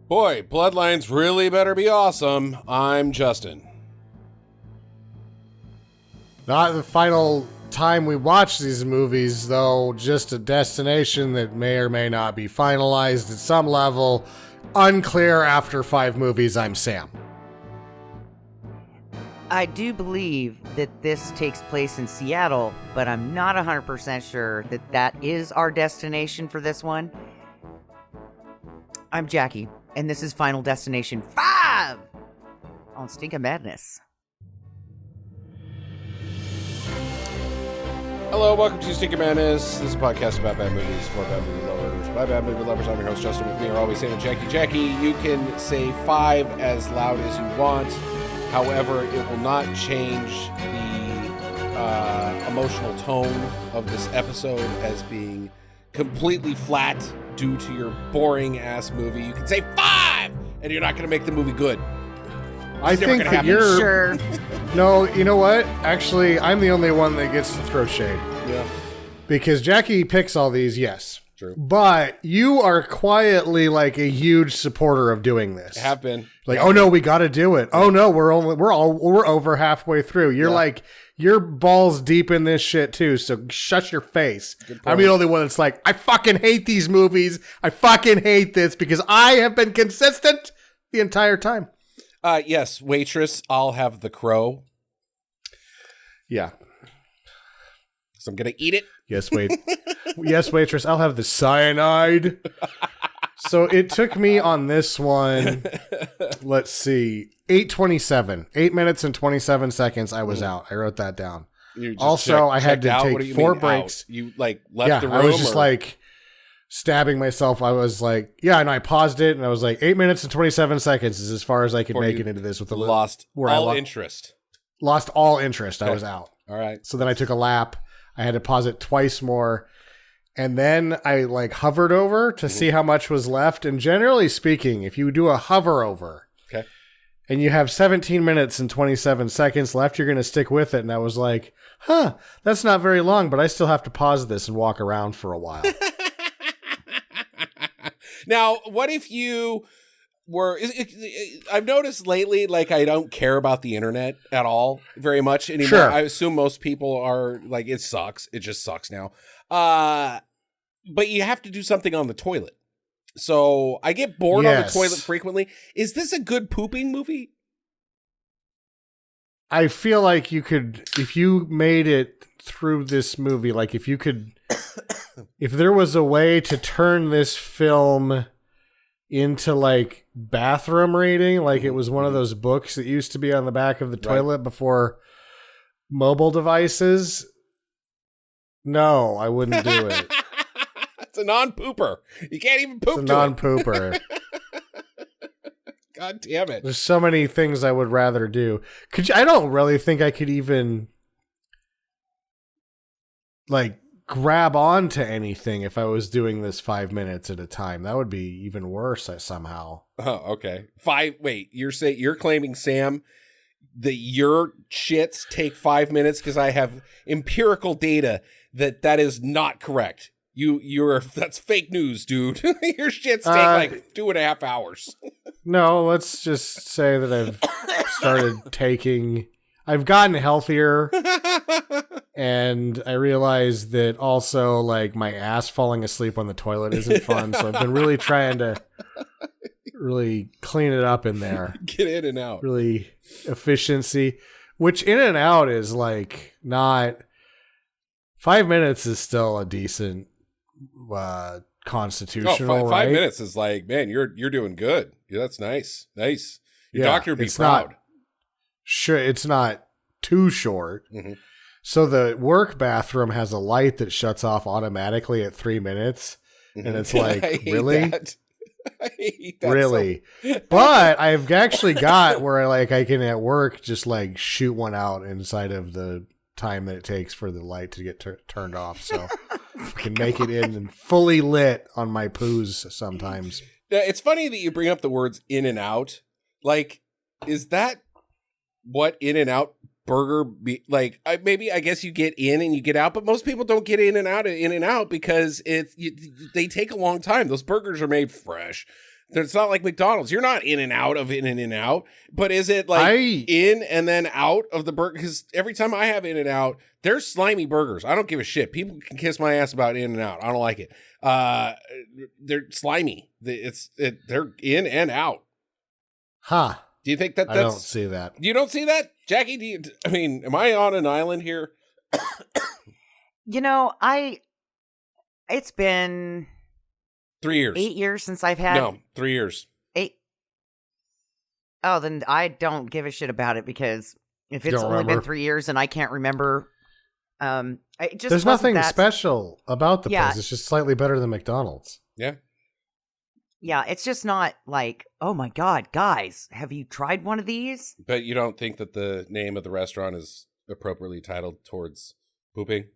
Boy, Bloodlines really better be awesome. I'm Justin. Not the final time we watch these movies, though, just a destination that may or may not be finalized at some level. Unclear after 5 movies. I'm Sam. I do believe that this takes place in Seattle, but I'm not 100% sure that that is our destination for this one. I'm Jackie, and this is Final Destination 5 on Stinkin' Madness. Hello, welcome to Stinkin' Madness. This is a podcast about bad movies for bad movie lovers. By bad movie lovers, I'm your host, Justin. With me are always Sam and Jackie. Jackie, you can say 5 as loud as you want. However, it will not change the emotional tone of this episode as being completely flat due to your boring-ass movie. You can say 5, and you're not going to make the movie good. I think that you're... Sure. No, you know what? Actually, I'm the only one that gets to throw shade. Yeah. Because Jackie picks all these, yes. True. But you are quietly like a huge supporter of doing this. I have been. Like, oh no, we got to do it. Oh no, we're over halfway through. You're like, you're balls deep in this shit too. So shut your face. I'm the only one that's like, I fucking hate these movies. I fucking hate this because I have been consistent the entire time. Yes, waitress, I'll have the crow. Yeah. So I'm going to eat it. Yes, yes, waitress, I'll have the cyanide. So it took me on this one, let's see, 8:27. 8 minutes and 27 seconds I was out. I wrote that down. Also, I had to take 4 breaks. Out? You like left the room? I was just like stabbing myself. I was like, and I paused it and I was like, 8 minutes and 27 seconds is as far as I could make it into this with the lost all interest. Lost all interest. Okay. I was out. All right. So then I took a lap. I had to pause it twice more. And then I like hovered over to see how much was left. And generally speaking, if you do a hover over and you have 17 minutes and 27 seconds left, you're going to stick with it. And I was like, that's not very long, but I still have to pause this and walk around for a while. Now, what if you were... I've noticed lately, like, I don't care about the internet at all very much anymore. Sure. I assume most people are like, it sucks. It just sucks now. But you have to do something on the toilet. So I get bored on the toilet frequently. Is this a good pooping movie? I feel like you could, if you made it through this movie, like if you could, if there was a way to turn this film into like bathroom reading, like it was one of those books that used to be on the back of the toilet before mobile devices. No, I wouldn't do it. It's a non-pooper. You can't even poop. It's a non-pooper. God damn it. There's so many things I would rather do. I don't really think I could even like grab onto anything if I was doing this 5 minutes at a time. That would be even worse somehow. Oh, okay. Wait, you're claiming, Sam, that your shits take 5 minutes because I have empirical data that is not correct. That's fake news, dude. Your shits take like 2.5 hours. No, let's just say that I've gotten healthier, and I realized that also like my ass falling asleep on the toilet isn't fun. So I've been really trying to really clean it up in there. Get in and out. Really efficiency, which in and out is like not 5 minutes is still a decent constitutional. 5 minutes is like, man, you're doing good. Yeah, that's nice. Your doctor would be proud. Sure, it's not too short. Mm-hmm. So the work bathroom has a light that shuts off automatically at 3 minutes, and it's like, really? I hate that really? But I've actually got where I can at work just like shoot one out inside of the time that it takes for the light to get turned off, so I can make it in and fully lit on my poos sometimes. It's funny that you bring up the words in and out. Like, is that what In and Out burger be like? I guess you get in and you get out, but most people don't get in and out because they take a long time. Those burgers are made fresh. It's not like McDonald's. You're not in and out of In-N-Out. But is it like in and then out of the burger? Because every time I have In-N-Out, they're slimy burgers. I don't give a shit. People can kiss my ass about In-N-Out. I don't like it. They're slimy. They're in and out. Huh. Do you think that's... I don't see that. You don't see that? Jackie, am I on an island here? It's been 3 years. 8 years since I've had... No, 3 years. 8. Oh, then I don't give a shit about it, because if it's only been 3 years and I can't remember... There's nothing special about the place. It's just slightly better than McDonald's. Yeah. Yeah, it's just not like, oh my God, guys, have you tried one of these? But you don't think that the name of the restaurant is appropriately titled towards pooping?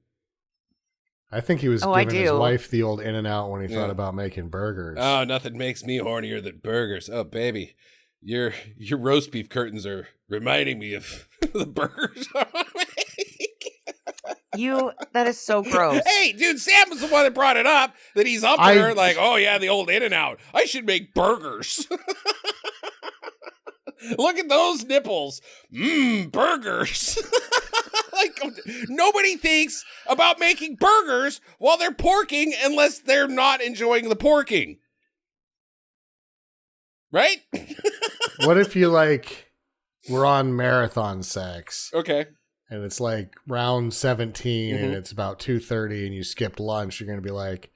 I think he was giving his wife the old In-N-Out when he thought about making burgers. Oh, nothing makes me hornier than burgers. Oh, baby, your roast beef curtains are reminding me of the burgers I want to make. That is so gross. Hey, dude, Sam was the one that brought it up, that he's up there like, oh yeah, the old In-N-Out. I should make burgers. Look at those nipples. Burgers. Like, nobody thinks about making burgers while they're porking unless they're not enjoying the porking. Right? What if you were on marathon sex? Okay. And it's like round 17 and it's about 2:30 and you skipped lunch, you're going to be like,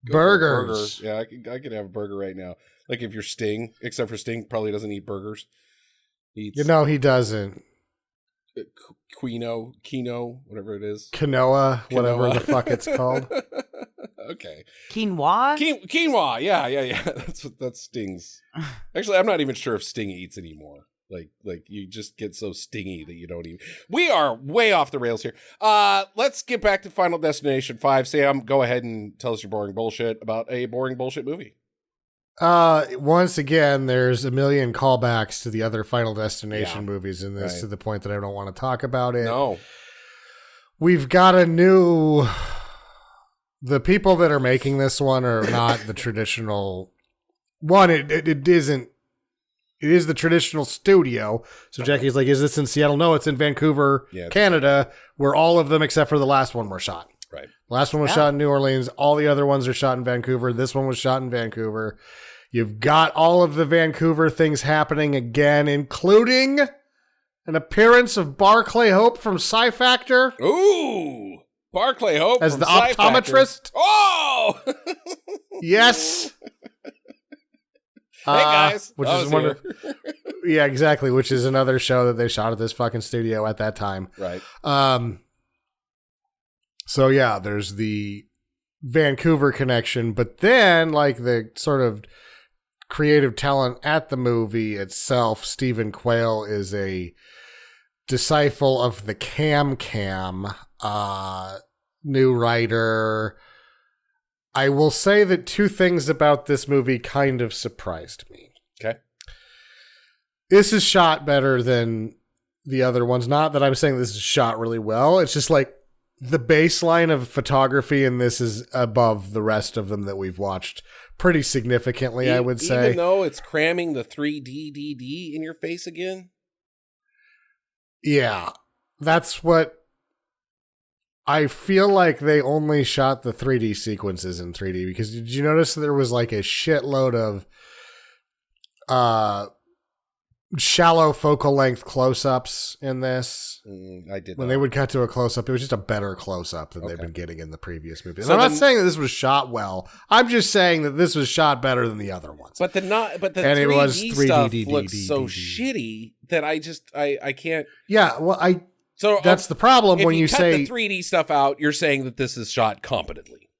burgers. Yeah, I could have a burger right now. Like if you're Sting, except for Sting probably doesn't eat burgers. He eats he doesn't. Kino, whatever it is. Quinoa, whatever the fuck it's called. Okay. Quinoa? Quinoa, yeah. That's Sting's. Actually, I'm not even sure if Sting eats anymore. Like you just get so stingy that you don't even. We are way off the rails here. Let's get back to Final Destination 5. Sam, go ahead and tell us your boring bullshit about a boring bullshit movie. Once again, there's a million callbacks to the other Final Destination movies in this, to the point that I don't want to talk about it. No. We've got the people that are making this one are not the traditional one. It isn't. It is the traditional studio. So Jackie's like, is this in Seattle? No, it's in Vancouver, Canada, where all of them except for the last one were shot. Right. The last one was shot in New Orleans. All the other ones are shot in Vancouver. This one was shot in Vancouver. You've got all of the Vancouver things happening again, including an appearance of Barclay Hope from Sci Factor. Ooh, Barclay Hope as the optometrist. Oh, yes. Hey guys, which is one yeah, exactly. Which is another show that they shot at this fucking studio at that time. Right. So yeah, there's the Vancouver connection, but then the sort of creative talent at the movie itself, Stephen Quayle is a disciple of the Cam, new writer. I will say that two things about this movie kind of surprised me. Okay. This is shot better than the other ones. Not that I'm saying this is shot really well. It's just the baseline of photography in this is above the rest of them that we've watched pretty significantly, I would say. Even though it's cramming the 3D DD in your face again? Yeah. That's what... I feel like they only shot the 3D sequences in 3D, because did you notice there was a shitload of shallow focal length close-ups in this? I did. When they would cut to a close-up, it was just a better close-up than they've been getting in the previous movies. So I'm not saying that this was shot well. I'm just saying that this was shot better than the other ones. But the 3D stuff looks so shitty that I can't. Yeah, well, So that's the problem when you say the 3D stuff out. You're saying that this is shot competently.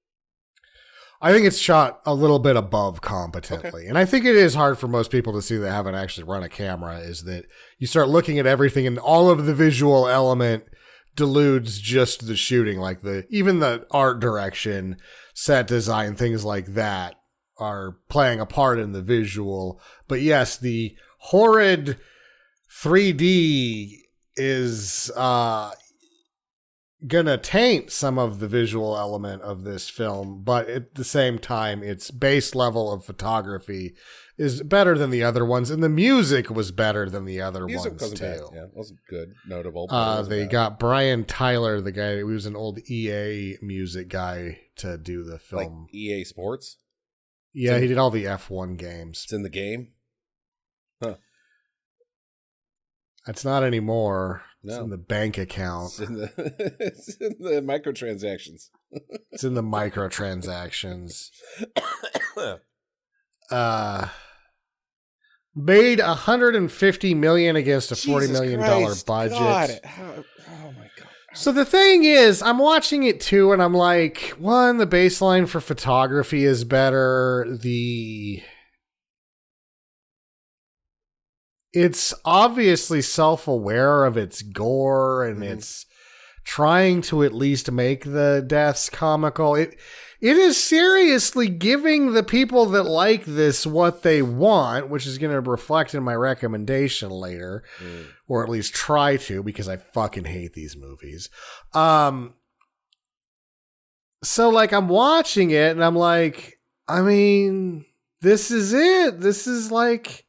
I think it's shot a little bit above competently, and I think it is hard for most people to see that haven't actually run a camera. Is that you start looking at everything, and all of the visual element deludes just the shooting, even the art direction, set design, things like that are playing a part in the visual. But yes, the horrid 3D is gonna taint some of the visual element of this film, but at the same time, its base level of photography is better than the other ones, and the music was better than the other ones too. Bad. Yeah, it wasn't good, notable. They got Brian Tyler, the guy who was an old EA music guy, to do the film. Like EA Sports? Yeah, he did all the F1 games. It's in the game? Huh. It's not anymore. No. It's in the bank account. It's in the microtransactions. It's in the microtransactions. Made $150 million against a $40 million budget. God. Oh my God. So the thing is, I'm watching it too, and I'm like, one, the baseline for photography is better. It's obviously self-aware of its gore, and it's trying to at least make the deaths comical. It is seriously giving the people that like this what they want, which is going to reflect in my recommendation later, or at least try to, because I fucking hate these movies. So like I'm watching it and I'm like, I mean, this is it. This is like,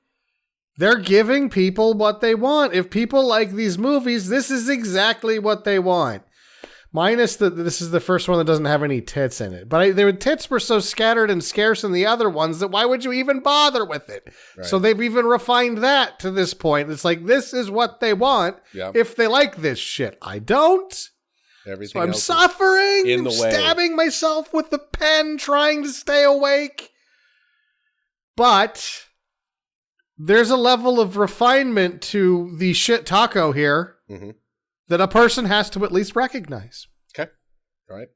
they're giving people what they want. If people like these movies, this is exactly what they want. Minus that this is the first one that doesn't have any tits in it. But the tits were so scattered and scarce in the other ones that why would you even bother with it? Right. So they've even refined that to this point. It's like, this is what they want if they like this shit. I don't. Everything so I'm suffering. In the way. Stabbing myself with the pen, trying to stay awake. But there's a level of refinement to the shit taco here that a person has to at least recognize. Okay. All right.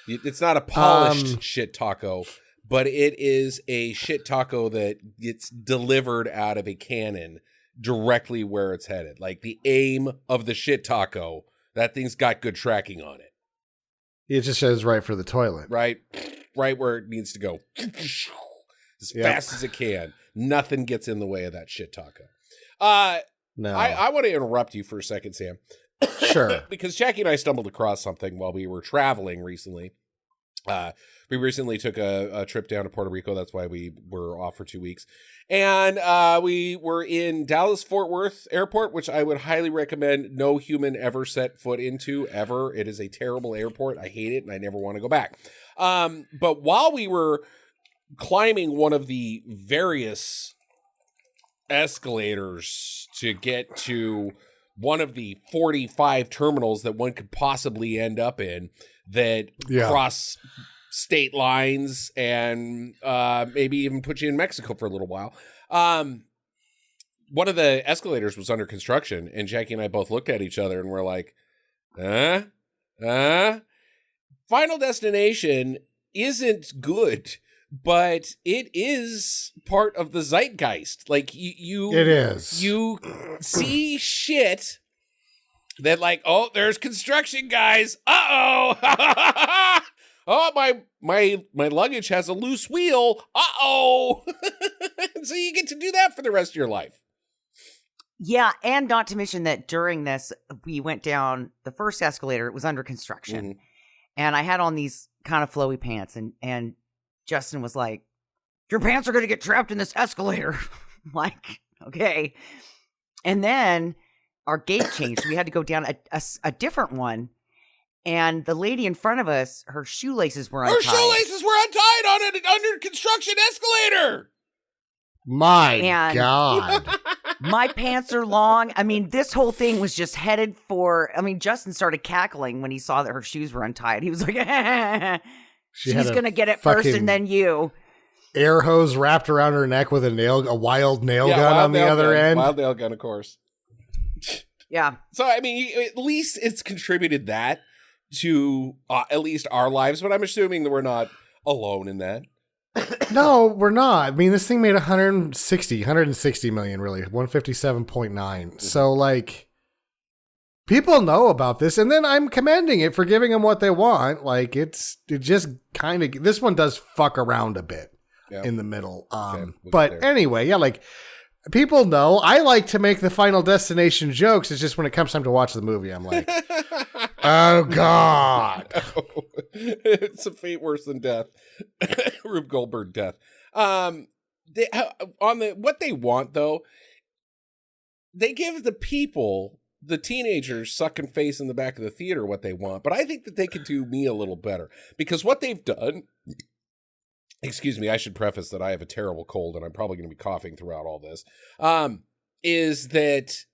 It's not a polished shit taco, but it is a shit taco that gets delivered out of a cannon directly where it's headed. Like the aim of the shit taco, that thing's got good tracking on it. It just says right for the toilet. Right where it needs to go. As fast as it can. Nothing gets in the way of that shit taco. No. I want to interrupt you for a second, Sam. Sure. Because Jackie and I stumbled across something while we were traveling recently. We recently took a trip down to Puerto Rico. That's why we were off for 2 weeks. And we were in Dallas-Fort Worth Airport, which I would highly recommend no human ever set foot into, ever. It is a terrible airport. I hate it, and I never want to go back. But while we were climbing one of the various escalators to get to one of the 45 terminals that one could possibly end up in that cross state lines and maybe even put you in Mexico for a little while. One of the escalators was under construction, and Jackie and I both looked at each other and we're like, Final Destination isn't good, but it is part of the zeitgeist. Like you it is. You see shit that like, oh, there's construction, guys. Uh-oh. Oh, my luggage has a loose wheel. Uh-oh. So you get to do that for the rest of your life. Yeah, and not to mention that during this, we went down the first escalator. It was under construction. And I had on these kind of flowy pants, and Justin was like, your pants are going to get trapped in this escalator. I'm like, okay. And then our gate changed. We had to go down a different one. And the lady in front of us, her shoelaces were untied. Her shoelaces were untied on an under construction escalator. My God. My pants are long. I mean, this whole thing was just headed for, Justin started cackling when he saw that her shoes were untied. He was like, she's going to get it first and then you. Air hose wrapped around her neck with a wild nail gun on the other end. Wild nail gun, of course. Yeah. So, I mean, at least it's contributed that to at least our lives, but I'm assuming that we're not alone in that. No, we're not. I mean, this thing made 160 million, really, 157.9. So, like, people know about this, and then I'm commending it for giving them what they want. Like, it just kind of, this one does fuck around a bit in the middle. But anyway, like, people know I like to make the Final Destination jokes. It's just when it comes time to watch the movie, I'm like, Oh, God. It's a fate worse than death. Rube Goldberg death. What they want, though, they give the people, the teenagers sucking face in the back of the theater what they want, but I think that they could do me a little better, because what they've done, excuse me, I should preface that I have a terrible cold and I'm probably going to be coughing throughout all this, is that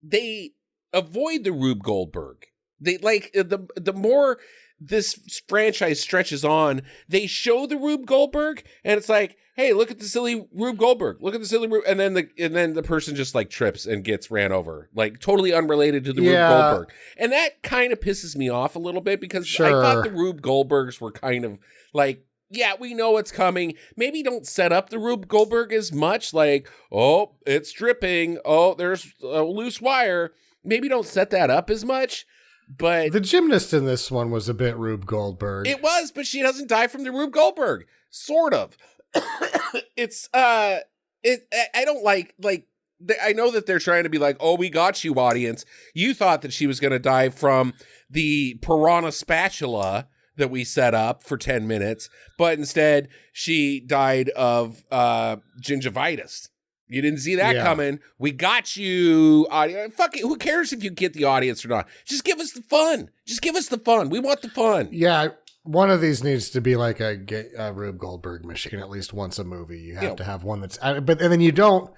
they avoid the Rube Goldberg. They like the more this franchise stretches on, they show the Rube Goldberg, and it's like, hey, look at the silly Rube Goldberg. Look at the silly Rube, and then the person just like trips and gets ran over, like totally unrelated to the Rube Goldberg, and that kind of pisses me off a little bit, because I thought the Rube Goldbergs were kind of like, yeah, we know what's coming. Maybe don't set up the Rube Goldberg as much, like, oh, it's dripping. Oh, there's a loose wire. Maybe don't set that up as much. But the gymnast in this one was a bit Rube Goldberg. It was, but she doesn't die from the Rube Goldberg. Sort of. I don't like, I know that they're trying to be like, oh, we got you, audience. You thought that she was going to die from the piranha spatula that we set up for 10 minutes, but instead she died of gingivitis. You didn't see that coming. We got you, audience. Fuck it. Who cares if you get the audience or not? Just give us the fun. Just give us the fun. We want the fun. Yeah, one of these needs to be like a Rube Goldberg machine at least once a movie. You have to have one that's, and then you don't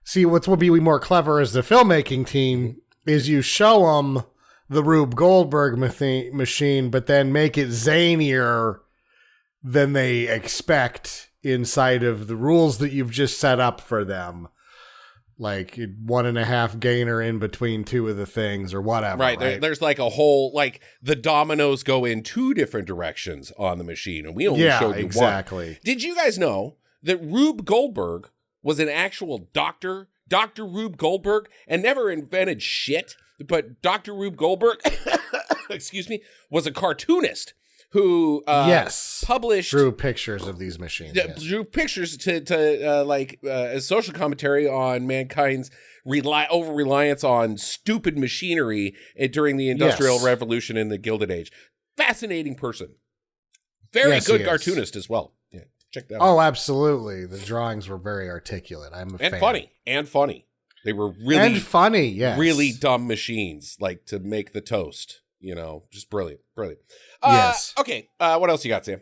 see what's will be more clever as the filmmaking team is you show them the Rube Goldberg machine, but then make it zanier than they expect inside of the rules that you've just set up for them. Like 1.5 gainer in between two of the things or whatever. Right. There's like a whole, like the dominoes go in 2 different directions on the machine, and we only showed you exactly. one. Did you guys know that Rube Goldberg was an actual doctor? Dr. Rube Goldberg, and never invented shit, but Dr. Rube Goldberg, excuse me, was a cartoonist who published, drew pictures of these machines. Drew pictures to as social commentary on mankind's over reliance on stupid machinery during the Industrial Revolution and the Gilded Age. Fascinating person, very good cartoonist as well. Yeah, check that out. Oh, absolutely. The drawings were very articulate. I'm a fan. And funny. They were really funny. Yes, really dumb machines, like to make the toast. You know, just brilliant. Yes. Okay. What else you got, Sam?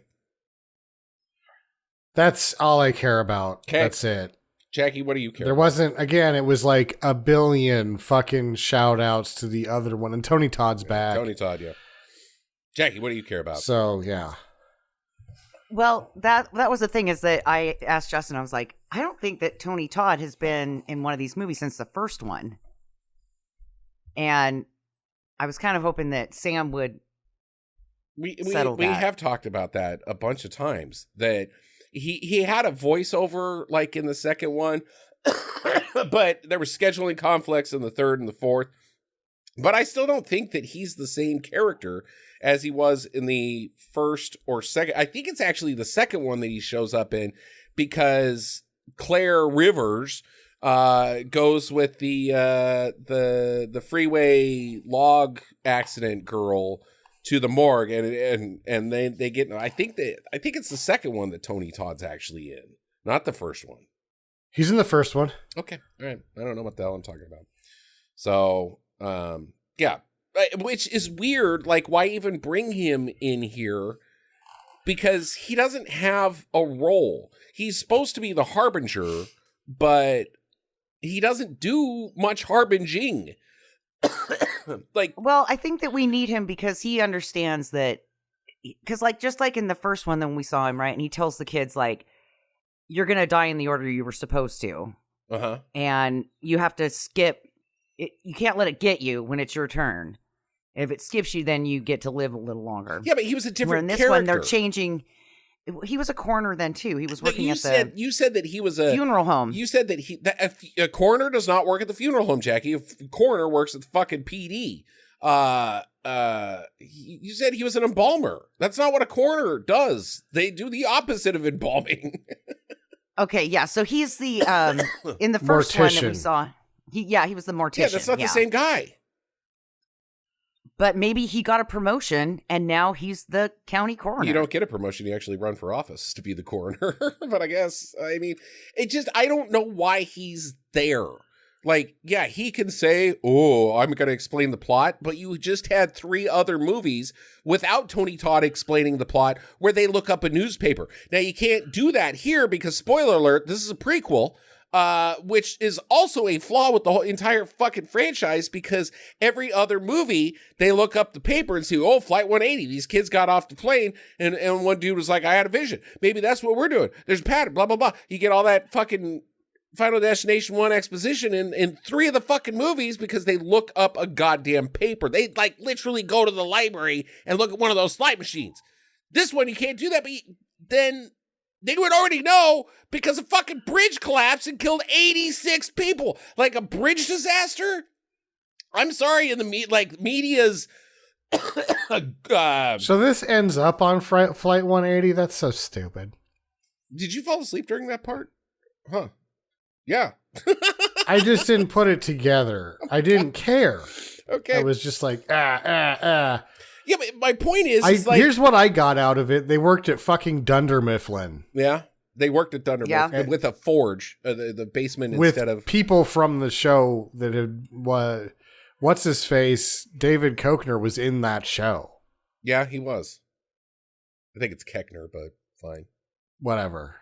That's all I care about. Okay. That's it. Jackie, what do you care about? There wasn't, again, it was like a billion fucking shout outs to the other one. And Tony Todd's back. Tony Todd, yeah. Jackie, what do you care about? So, yeah. Well, that was the thing, is that I asked Justin, I was like, I don't think that Tony Todd has been in one of these movies since the first one. And I was kind of hoping that Sam would settle that. We have talked about that a bunch of times, that he had a voiceover like in the second one, but there were scheduling conflicts in the third and the fourth. But I still don't think that he's the same character as he was in the first or second. I think it's actually the second one that he shows up in, because Claire Rivers goes with the freeway log accident girl to the morgue, and they get. I think it's the second one that Tony Todd's actually in, not the first one. He's in the first one. Okay, all right. I don't know what the hell I'm talking about. So, yeah, which is weird. Like, why even bring him in here? Because he doesn't have a role. He's supposed to be the harbinger, but he doesn't do much harbinging. Well, I think that we need him because he understands that, because just like in the first one, then we saw him, right? And he tells the kids, like, you're going to die in the order you were supposed to. Uh-huh. And you have to skip it. You can't let it get you when it's your turn. If it skips you, then you get to live a little longer. Yeah, but he was a different in this character. one, they're changing. He was a coroner then too. He was working You said that he was a funeral home. You said that a coroner does not work at the funeral home, Jackie. A coroner works at the fucking PD. You said he was an embalmer. That's not what a coroner does. They do the opposite of embalming. Okay, yeah. So he's the in the first one that we saw. He was the mortician. Yeah, that's not the same guy. But maybe he got a promotion and now he's the county coroner. You don't get a promotion. You actually run for office to be the coroner. But I guess, I mean, I don't know why he's there. Like, yeah, he can say, oh, I'm going to explain the plot. But you just had 3 other movies without Tony Todd explaining the plot where they look up a newspaper. Now, you can't do that here because, spoiler alert, this is a prequel. Which is also a flaw with the whole entire fucking franchise because every other movie, they look up the paper and see, oh, Flight 180, these kids got off the plane, and one dude was like, I had a vision. Maybe that's what we're doing. There's a pattern, blah, blah, blah. You get all that fucking Final Destination 1 exposition in 3 of the fucking movies because they look up a goddamn paper. They, like, literally go to the library and look at one of those slot machines. This one, you can't do that, but then they would already know because a fucking bridge collapsed and killed 86 people. Like a bridge disaster? I'm sorry, in the media's... So this ends up on Flight 180? That's so stupid. Did you fall asleep during that part? Huh. Yeah. I just didn't put it together. I didn't care. Okay. I was just like, Yeah, but my point is like... Here's what I got out of it. They worked at fucking Dunder Mifflin. Yeah. They worked at Dunder Mifflin with a forge, the basement with instead of... people from the show that had... What's his face? David Koechner was in that show. Yeah, he was. I think it's Koechner, but fine. Whatever.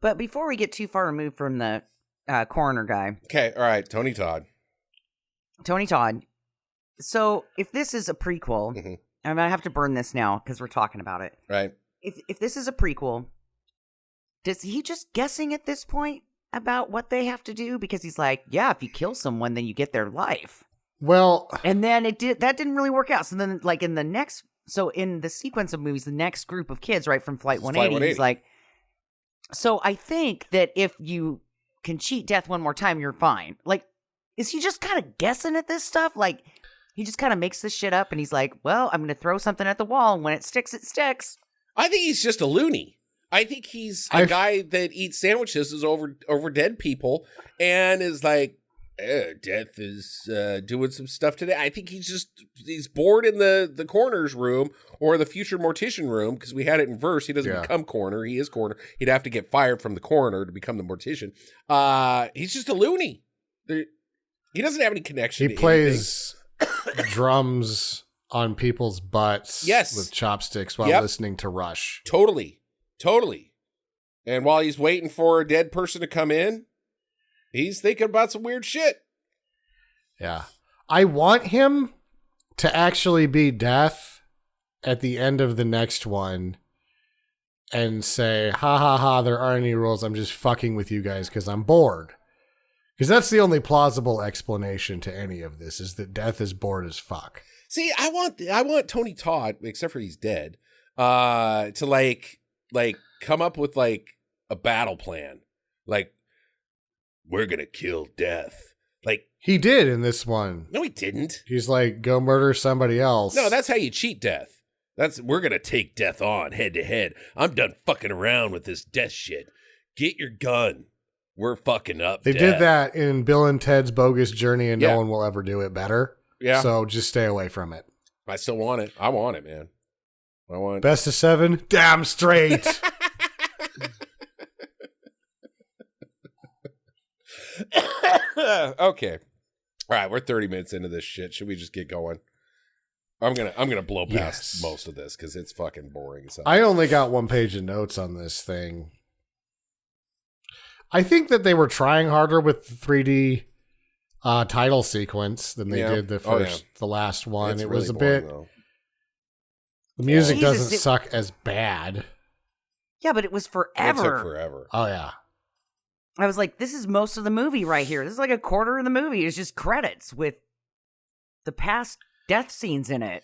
But before we get too far removed from the coroner guy. Okay, all right, Tony Todd. So if this is a prequel, mm-hmm. I'm going to have to burn this now because we're talking about it. Right. If this is a prequel, is he just guessing at this point about what they have to do? Because he's like, yeah, if you kill someone, then you get their life. Well, and then that didn't really work out. So then, like in the sequence of movies, the next group of kids, right from Flight 180, he's like, so I think that if you can cheat death one more time, you're fine. Like, is he just kind of guessing at this stuff? Like, he just kind of makes this shit up, and he's like, well, I'm going to throw something at the wall, and when it sticks, it sticks. I think he's just a loony. I think he's a guy that eats sandwiches over dead people and is like, death is doing some stuff today. I think he's bored in the coroner's room or the future mortician room because we had it in verse. He doesn't become coroner. He is coroner. He'd have to get fired from the coroner to become the mortician. He's just a loony. He doesn't have any connection to plays drums on people's butts with chopsticks while listening to Rush. Totally. And while he's waiting for a dead person to come in, he's thinking about some weird shit. Yeah. I want him to actually be Death at the end of the next one and say, ha ha ha, there aren't any rules. I'm just fucking with you guys because I'm bored. Because that's the only plausible explanation to any of this is that Death is bored as fuck. See, I want Tony Todd, except for he's dead, to like come up with like a battle plan. Like, we're going to kill Death. Like, he did in this one. No, he didn't. He's like, go murder somebody else. No, that's how you cheat Death. We're going to take Death on head to head. I'm done fucking around with this Death shit. Get your gun. We're fucking up. They Death. did that in Bill and Ted's Bogus Journey, and no one will ever do it better. Yeah. So just stay away from it. I still want it. I want it, man. I want Best of 7? Damn straight. Okay. All right, we're 30 minutes into this shit. Should we just get going? I'm gonna blow past most of this because it's fucking boring. So. I only got 1 page of notes on this thing. I think that they were trying harder with the 3D title sequence than they did the last one. It's it really was a boring, bit. Though. The music doesn't suck as bad. Yeah, but it was forever. It took forever. Oh yeah. I was like, this is most of the movie right here. This is like a quarter of the movie. It's just credits with the past death scenes in it.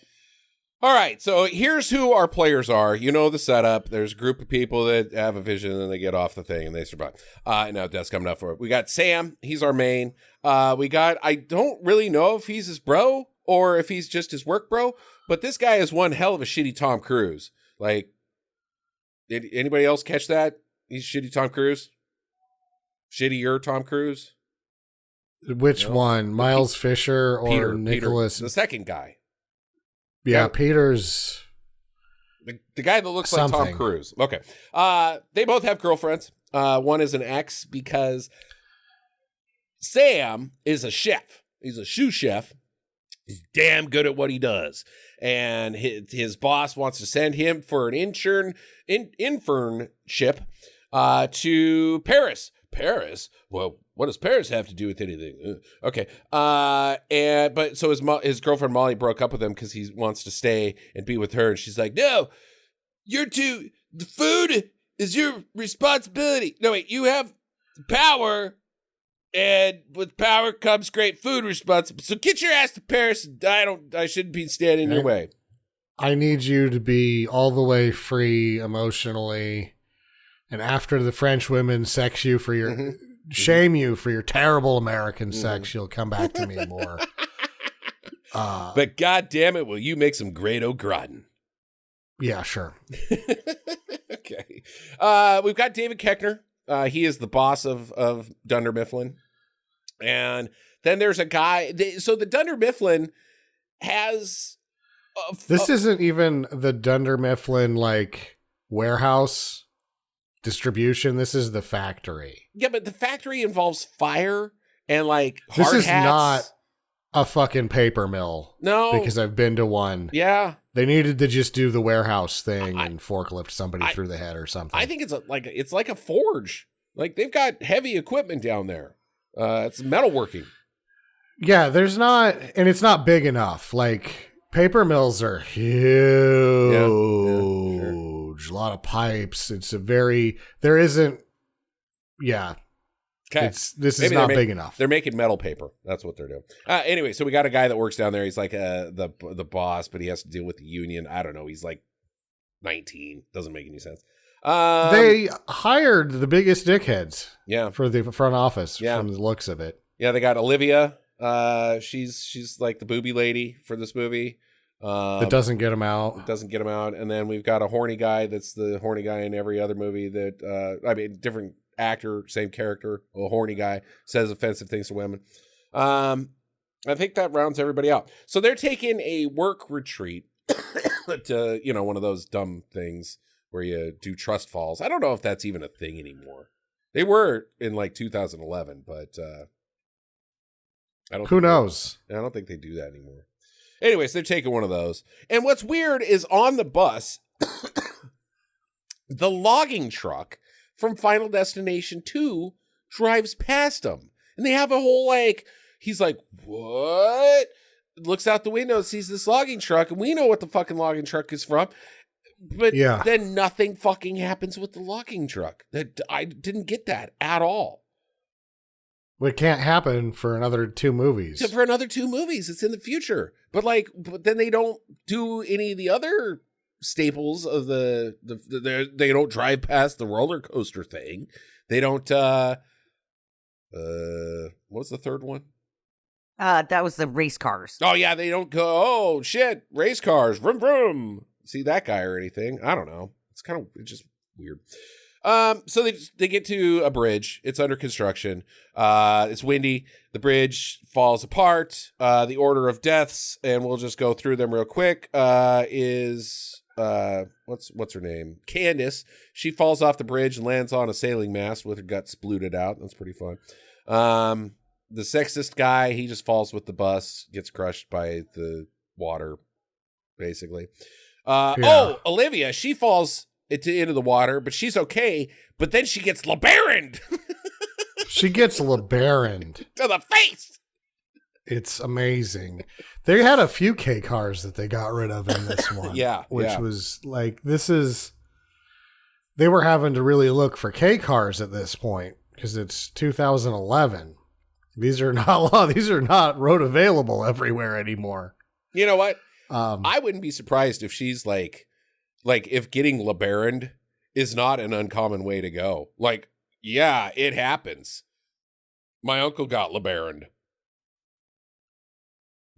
All right, so here's who our players are. You know the setup. There's a group of people that have a vision and they get off the thing and they survive. Now Death's coming up for it. We got Sam. He's our main. I don't really know if he's his bro or if he's just his work bro, but this guy is one hell of a shitty Tom Cruise. Like, did anybody else catch that? He's shitty Tom Cruise? Shittier Tom Cruise? Which one? Miles Fisher or Nicholas? Peter, the second guy. Yeah, Peter's the guy that looks like Tom Cruise. Okay. They both have girlfriends. One is an ex because Sam is a chef. He's a sous chef. He's damn good at what he does. And his boss wants to send him for an internship to Paris. Paris? Well, what does Paris have to do with anything? Okay. But his girlfriend Molly broke up with him because he wants to stay and be with her. And she's like, no, the food is your responsibility. No, wait, you have power. And with power comes great food responsibility. So get your ass to Paris. I shouldn't be standing in your way. I need you to be all the way free emotionally. And after the French women sex you for your shame you for your terrible American sex, you'll come back to me more. But God damn it, will you make some great au gratin? Yeah, sure. Okay. We've got David Koechner. He is the boss of Dunder Mifflin. And then there's a guy. So the Dunder Mifflin has... This isn't even the Dunder Mifflin, warehouse distribution. This is the factory. Yeah, but the factory involves fire and, hard This is hats. not a fucking paper mill. No. Because I've been to one. Yeah. They needed to just do the warehouse thing and forklift somebody through the head or something. I think it's like a forge. Like, they've got heavy equipment down there. It's metalworking. Yeah, there's not, and it's not big enough. Paper mills are huge. Yeah, sure. A lot of pipes. Okay. This is not big enough. They're making metal paper. That's what they're doing. Anyway, so we got a guy that works down there. He's like the boss, but he has to deal with the union. I don't know. He's like 19. Doesn't make any sense. They hired the biggest dickheads. Yeah. For the front office. Yeah. From the looks of it. Yeah, they got Olivia. She's like the booby lady for this movie. That doesn't get him out. And then we've got a horny guy that's the horny guy in every other movie that, different actor, same character, a horny guy, says offensive things to women. I think that rounds everybody out. So they're taking a work retreat to, one of those dumb things where you do trust falls. I don't know if that's even a thing anymore. They were in 2011, but who knows? I don't think they do that anymore. Anyways, they're taking one of those. And what's weird is on the bus, the logging truck from Final Destination 2 drives past them. And they have a whole he's like, what? Looks out the window, sees this logging truck, and we know what the fucking logging truck is from. But then nothing fucking happens with the logging truck. I didn't get that at all. Well, it can't happen for another 2 movies. For another 2 movies. It's in the future. But but then they don't do any of the other staples of they don't drive past the roller coaster thing. They don't, what's the third one? That was the race cars. Oh yeah. They don't go, oh shit, race cars, vroom vroom. See that guy or anything. I don't know. It's just weird. So they get to a bridge. It's under construction. It's windy. The bridge falls apart. The order of deaths, and we'll just go through them real quick, is what's her name? Candace. She falls off the bridge and lands on a sailing mast with her gut splooted out. That's pretty fun. The sexist guy, he just falls with the bus, gets crushed by the water, basically. Oh, Olivia, she falls into the water, but she's okay. But then she gets LeBaroned. She gets LeBaroned. To the face. It's amazing. They had a few K cars that they got rid of in this one. Which was they were having to really look for K cars at this point because it's 2011. These are not road available everywhere anymore. You know what? I wouldn't be surprised if she's like if getting LeBaroned is not an uncommon way to go. Yeah, it happens. My uncle got LeBaroned.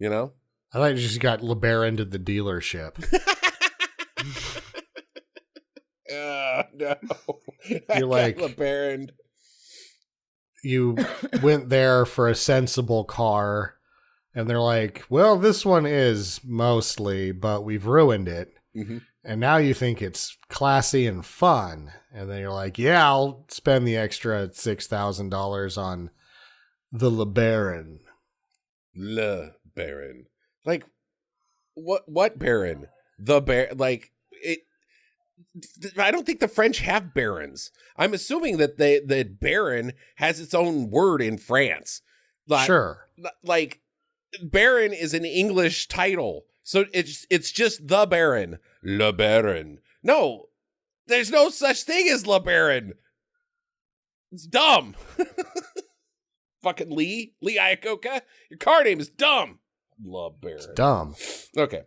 I thought you just got LeBaroned at the dealership. No. You're like LeBaroned. You went there for a sensible car, And they're like, well, this one is mostly, but we've ruined it. Mm-hmm. And now you think it's classy and fun. And then you're like, yeah, I'll spend the extra $6,000 on the LeBaron. Le Baron. Like, what Baron? The Baron. Like, it. I don't think the French have barons. I'm assuming that that Baron has its own word in France. Like, Sure. Like, Baron is an English title. So it's just the Baron. Le Baron. No, there's no such thing as Le Baron. It's dumb. Fucking Lee Iacocca. Your car name is dumb. Le Baron. It's dumb. Okay.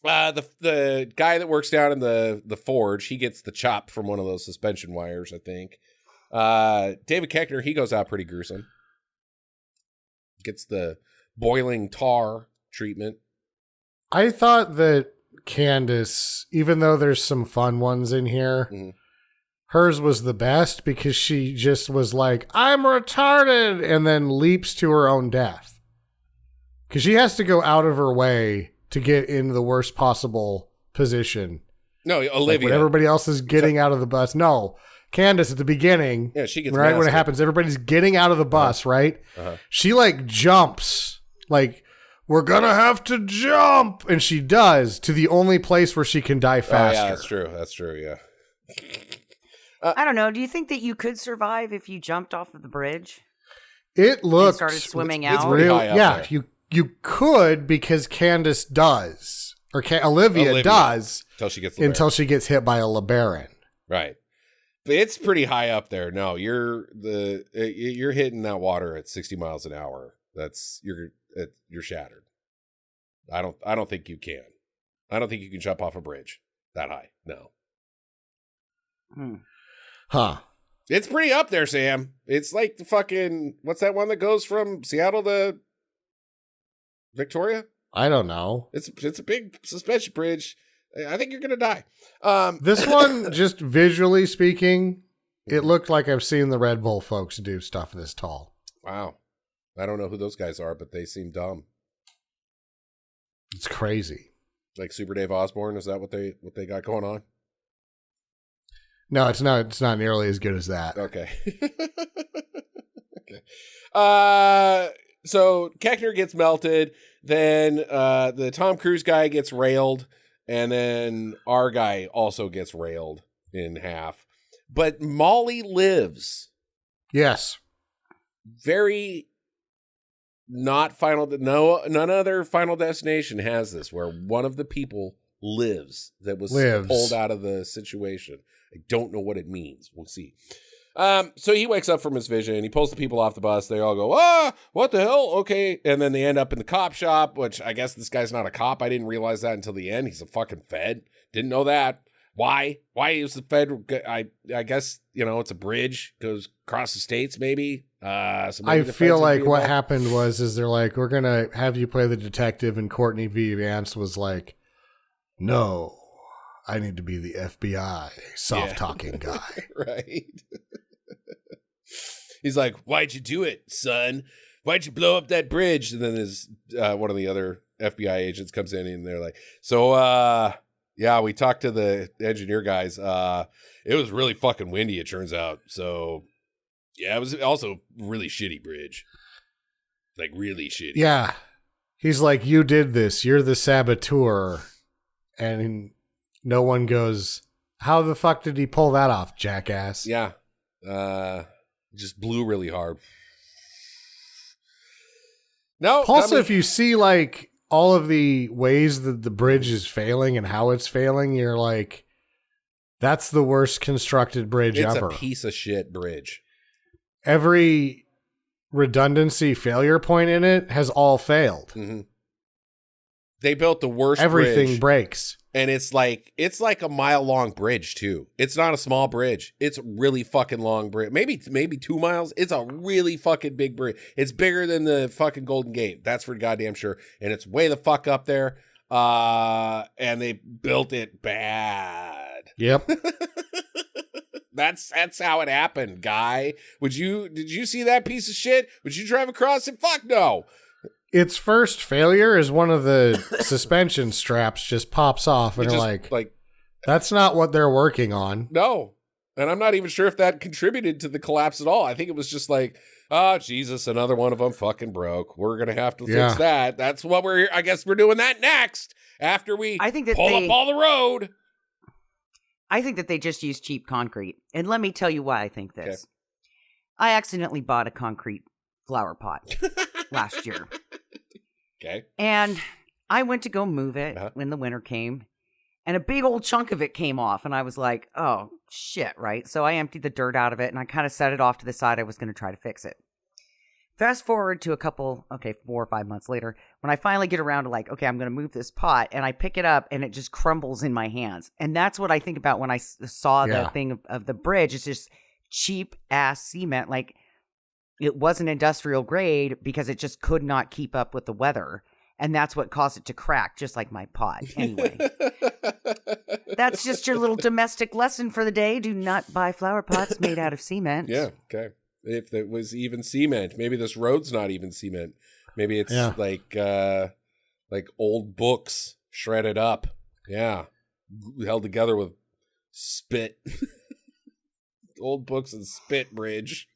The guy that works down in the forge, he gets the chop from one of those suspension wires, I think. David Koechner, he goes out pretty gruesome. Gets the boiling tar treatment. I thought that Candace, even though there's some fun ones in here, hers was the best because she just was like, I'm retarded, and then leaps to her own death. Because she has to go out of her way to get in the worst possible position. No, Olivia. Like when everybody else is getting out of the bus. No, Candace at the beginning. Yeah, she gets right massive. when it happens. Everybody's getting out of the bus, right? She like jumps, like we're gonna have to jump, and she does to the only place where she can die faster. Yeah, that's true. That's true. Yeah. I don't know. Do you think that you could survive if you jumped off of the bridge? It looks and started swimming it's out. pretty high up yeah, there. you could because Candace does, or Olivia does until she gets hit by a LeBaron. Right. But it's pretty high up there. No, you're hitting that water at 60 miles an hour. You're shattered. I don't think you can. I don't think you can jump off a bridge that high. No. Huh. It's pretty up there, Sam. It's like the fucking, what's that one that goes from Seattle to Victoria? I don't know. It's a big suspension bridge. I think you're gonna die. This one, just visually speaking, it looked like I've seen the Red Bull folks do stuff this tall. Wow. I don't know who those guys are, but they seem dumb. It's crazy. Like Super Dave Osborne, is that what they got going on? No, it's not. It's not nearly as good as that. Okay. Okay. So Koechner gets melted. Then the Tom Cruise guy gets railed, and then our guy also gets railed in half. But Molly lives. Yes. Very not final. No, none other Final Destination has this, where one of the people lives that was pulled out of the situation. I don't know what it means. We'll see. So he wakes up from his vision. He pulls the people off the bus. They all go, what the hell? Okay. And then they end up in the cop shop, which I guess this guy's not a cop. I didn't realize that until the end. He's a fucking Fed. Didn't know that. Why? Why is the Fed? I guess, it's a bridge. Goes across the states, maybe. So maybe I feel like what happened is they're like, we're going to have you play the detective. And Courtney V. Vance was like, no, I need to be the FBI soft-talking guy. Right. He's like, why'd you do it, son? Why'd you blow up that bridge? And then his one of the other FBI agents comes in and they're like, so, yeah, we talked to the engineer guys. It was really fucking windy, it turns out. So, yeah, it was also really shitty bridge. Like, really shitty. Yeah. He's like, you did this. You're the saboteur. And no one goes, how the fuck did he pull that off, jackass? Yeah. Just blew really hard. No. Also, if you see like all of the ways that the bridge is failing and how it's failing, you're like, that's the worst constructed bridge ever. It's a piece of shit bridge. Every redundancy failure point in it has all failed. Mm-hmm. They built the worst Everything bridge. breaks. And it's like a mile-long bridge, too. It's not a small bridge. It's a really fucking long bridge. Maybe 2 miles. It's a really fucking big bridge. It's bigger than the fucking Golden Gate. That's for goddamn sure. And it's way the fuck up there. And they built it bad. Yep. That's how it happened, guy. Did you see that piece of shit? Would you drive across it? Fuck no. its first failure is one of the suspension straps just pops off, and they're like, that's not what they're working on. No. And I'm not even sure if that contributed to the collapse at all. I think it was just like, oh, Jesus, another one of them fucking broke. We're going to have to fix that. That's what I guess we're doing that next after we pull up all the road. I think that they just use cheap concrete. And let me tell you why I think this. Okay. I accidentally bought a concrete flower pot last year. Okay. And I went to go move it when the winter came. And a big old chunk of it came off. And I was like, oh, shit, right? So I emptied the dirt out of it. And I kind of set it off to the side. I was going to try to fix it. Fast forward to 4 or 5 months later, when I finally get around to like, okay, I'm going to move this pot. And I pick it up and it just crumbles in my hands. And that's what I think about when I saw the thing of the bridge. It's just cheap ass cement. Like it wasn't industrial grade because it just could not keep up with the weather. And that's what caused it to crack, just like my pot. Anyway, that's just your little domestic lesson for the day. Do not buy flower pots made out of cement. Yeah, okay. If it was even cement, maybe this road's not even cement. Maybe it's like old books shredded up. Yeah, held together with spit. Old books and spit bridge.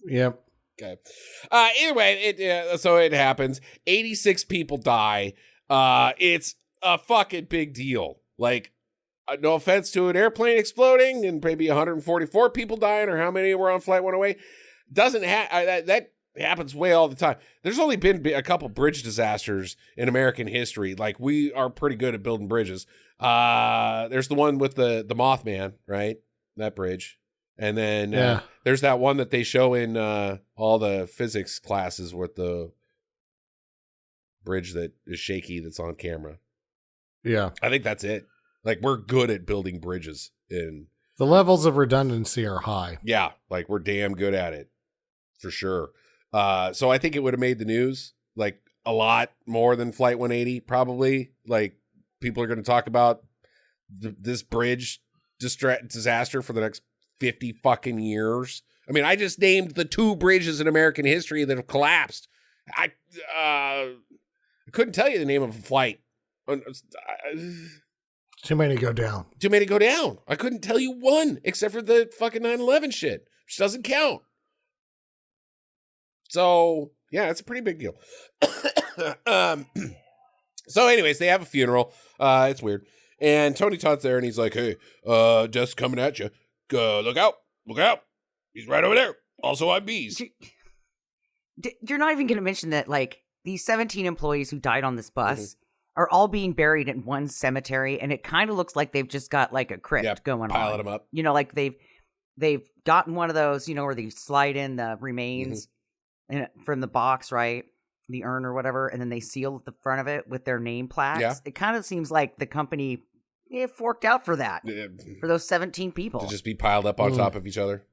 Yep. Okay. Anyway, so it happens. 86 people die. It's a fucking big deal. Like, no offense to an airplane exploding and maybe 144 people dying, or how many were on Flight 108. That happens way all the time. There's only been a couple bridge disasters in American history. Like, we are pretty good at building bridges. There's the one with the Mothman, right? That bridge. And then there's that one that they show in all the physics classes with the bridge that is shaky that's on camera. Yeah. I think that's it. Like, we're good at building bridges. The levels of redundancy are high. Yeah, like we're damn good at it. For sure. So I think it would have made the news like a lot more than Flight 180, probably. Like, people are going to talk about this bridge disaster for the next 50 fucking years. I mean, I just named the 2 bridges in American history that have collapsed. I couldn't tell you the name of a flight. Too many go down. Too many go down. I couldn't tell you one, except for the fucking 9/11 shit, which doesn't count. So, yeah, it's a pretty big deal. So anyways, they have a funeral. It's weird. And Tony Todd's there, and he's like, hey, death's coming at you. Look out. Look out. He's right over there. Also on bees. You're not even going to mention that, like, these 17 employees who died on this bus are all being buried in one cemetery, and it kind of looks like they've just got, like, a crypt going on. Piling them up. You know, like, they've gotten one of those, you know, where they slide in the remains from the box, right? The urn or whatever, and then they seal at the front of it with their name plaques. Yeah. It kind of seems like the company forked out for that, for those 17 people. To just be piled up on top of each other.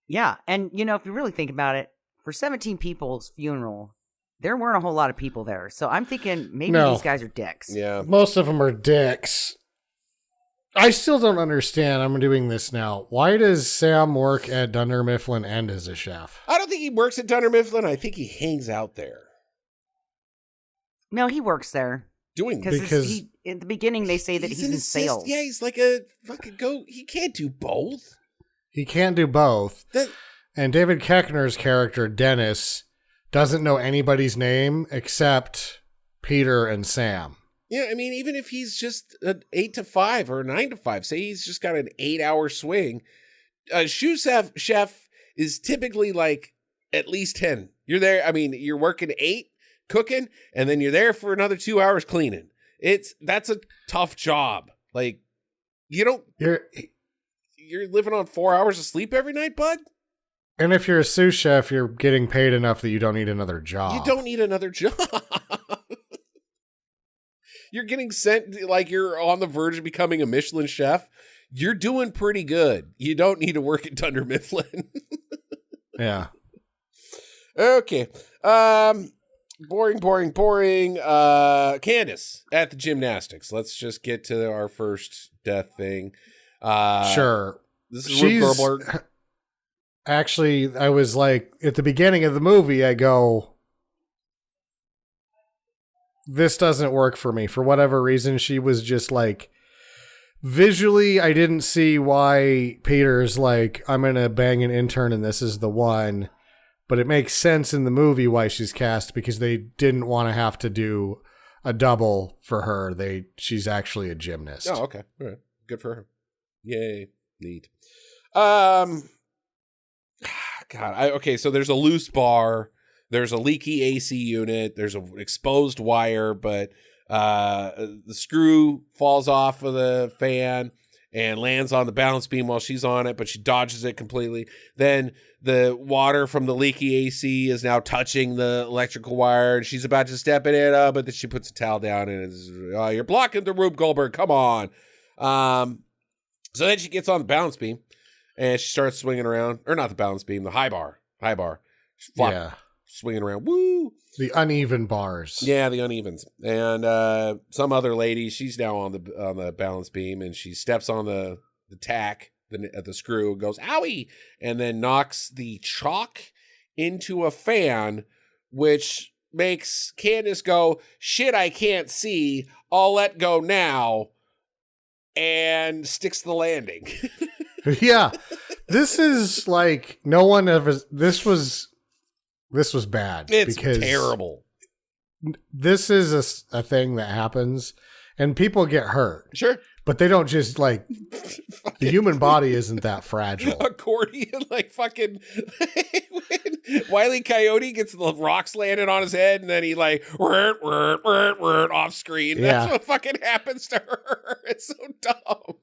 Yeah, and, you know, if you really think about it, for 17 people's funeral, there weren't a whole lot of people there. So I'm thinking maybe these guys are dicks. Yeah. Most of them are dicks. I still don't understand. I'm doing this now. Why does Sam work at Dunder Mifflin and as a chef? I don't think he works at Dunder Mifflin. I think he hangs out there. No, he works there. Because in the beginning they say that he's in sales. Yeah, he's like a fucking he can't do both. He can't do both. And David Koechner's character, Dennis, doesn't know anybody's name except Peter and Sam. Yeah, I mean, even if he's just an 8 to 5 or a 9 to 5, say he's just got an 8-hour swing, a chef is typically like at least 10. You're there. I mean, you're working 8 cooking, and then you're there for another 2 hours cleaning. That's a tough job. Like, you're living on 4 hours of sleep every night, bud. And if you're a sous chef, you're getting paid enough that you don't need another job. You don't need another job. You're getting sent, like you're on the verge of becoming a Michelin chef. You're doing pretty good. You don't need to work at Dunder Mifflin. Yeah. Okay. Boring. Candace at the gymnastics. Let's just get to our first death thing. Sure. This is Rube Goldberg. Actually, I was like, at the beginning of the movie, I go, this doesn't work for me. For whatever reason, she was just like, visually, I didn't see why Peter's like, I'm going to bang an intern and this is the one. But it makes sense in the movie why she's cast, because they didn't want to have to do a double for her. She's actually a gymnast. Oh, okay. All right. Good for her. Yay. Neat. God. Okay, so there's a loose bar. There's a leaky AC unit. There's an exposed wire, but the screw falls off of the fan and lands on the balance beam while she's on it, but she dodges it completely. Then the water from the leaky AC is now touching the electrical wire, and she's about to step in it, but then she puts a towel down, and it's, you're blocking the Rube Goldberg, come on. So then she gets on the balance beam, and she starts swinging around. Or not the balance beam, the high bar. She's swinging around. Woo! The uneven bars. Yeah, the unevens. And some other lady, she's now on the balance beam, and she steps on the tack at the screw and goes, owie! And then knocks the chalk into a fan, which makes Candace go, shit, I can't see. I'll let go now. And sticks the landing. Yeah. This is like, no one ever, this was bad. It's because terrible. This is a thing that happens and people get hurt. Sure. But they don't just like, the human body isn't that fragile. Accordion, like fucking when Wile E. Coyote gets the rocks landed on his head and then he like off screen. Yeah. That's what fucking happens to her. It's so dumb.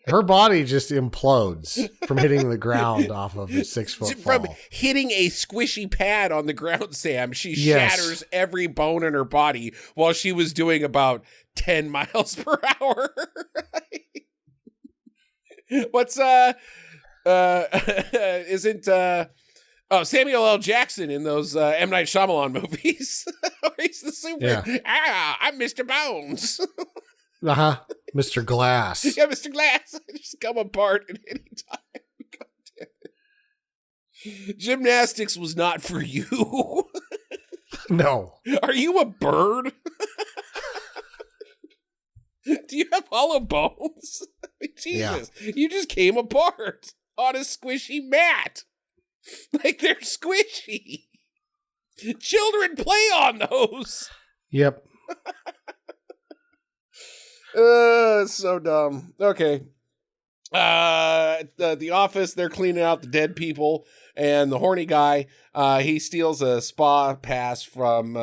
Her body just implodes from hitting the ground off of a 6-foot fall. From hitting a squishy pad on the ground, Sam, she shatters every bone in her body while she was doing about 10 miles per hour. What's isn't Samuel L. Jackson in those M. Night Shyamalan movies? He's the super. Yeah. I'm Mr. Bones. Mr. Glass. Yeah, Mr. Glass. I just come apart at any time. God damn it. Gymnastics was not for you. No. Are you a bird? Do you have hollow bones? I mean, Jesus, you just came apart on a squishy mat. Like they're squishy. Children play on those. Yep. So dumb. Okay. The office, they're cleaning out the dead people, and the horny guy, he steals a spa pass from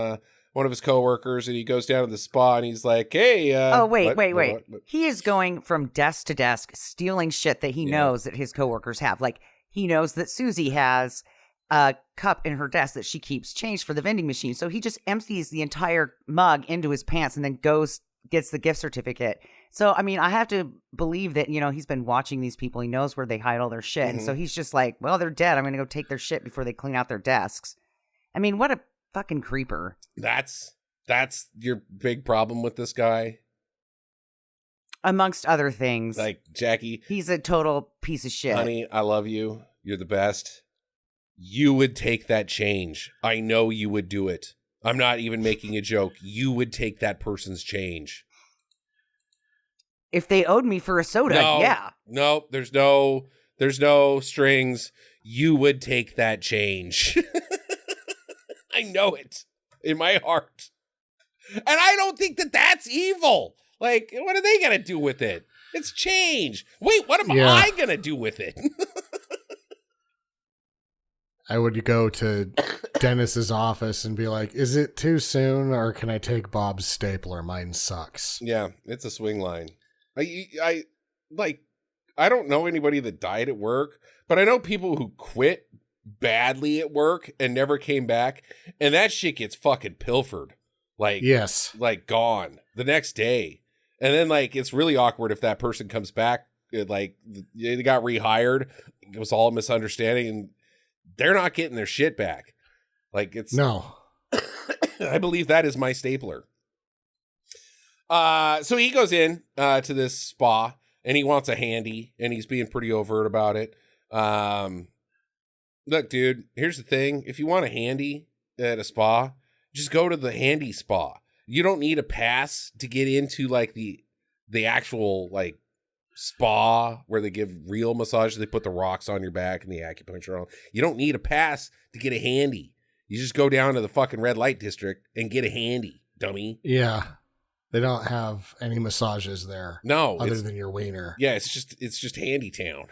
one of his coworkers, and he goes down to the spa, and he's like, "Hey, wait. He is going from desk to desk, stealing shit that he knows that his coworkers have. Like he knows that Susie has a cup in her desk that she keeps change for the vending machine, so he just empties the entire mug into his pants, and then gets the gift certificate. So, I mean, I have to believe that, he's been watching these people. He knows where they hide all their shit. Mm-hmm. And so he's just like, well, they're dead. I'm going to go take their shit before they clean out their desks. I mean, what a fucking creeper. That's your big problem with this guy? Amongst other things. Like, Jackie. He's a total piece of shit. Honey, I love you. You're the best. You would take that change. I know you would do it. I'm not even making a joke. You would take that person's change. If they owed me for a soda, yeah. No, there's no strings. You would take that change. I know it in my heart. And I don't think that that's evil. Like, what are they going to do with it? It's change. Wait, what am I going to do with it? I would go to Dennis's office and be like, is it too soon or can I take Bob's stapler? Mine sucks. Yeah, it's a swing line. I don't know anybody that died at work, but I know people who quit badly at work and never came back, and that shit gets fucking pilfered. Like, yes. Like gone the next day. And then like, it's really awkward if that person comes back, like they got rehired. It was all a misunderstanding and they're not getting their shit back. Like it's no. I believe that is my stapler. So he goes in to this spa and he wants a handy and he's being pretty overt about it. Look, dude, here's the thing. If you want a handy at a spa, just go to the handy spa. You don't need a pass to get into like the actual like spa where they give real massages. They put the rocks on your back and the acupuncture on. You don't need a pass to get a handy. You just go down to the fucking red light district and get a handy, dummy. Yeah. They don't have any massages there. No. Other than your wiener. Yeah, it's just handy town.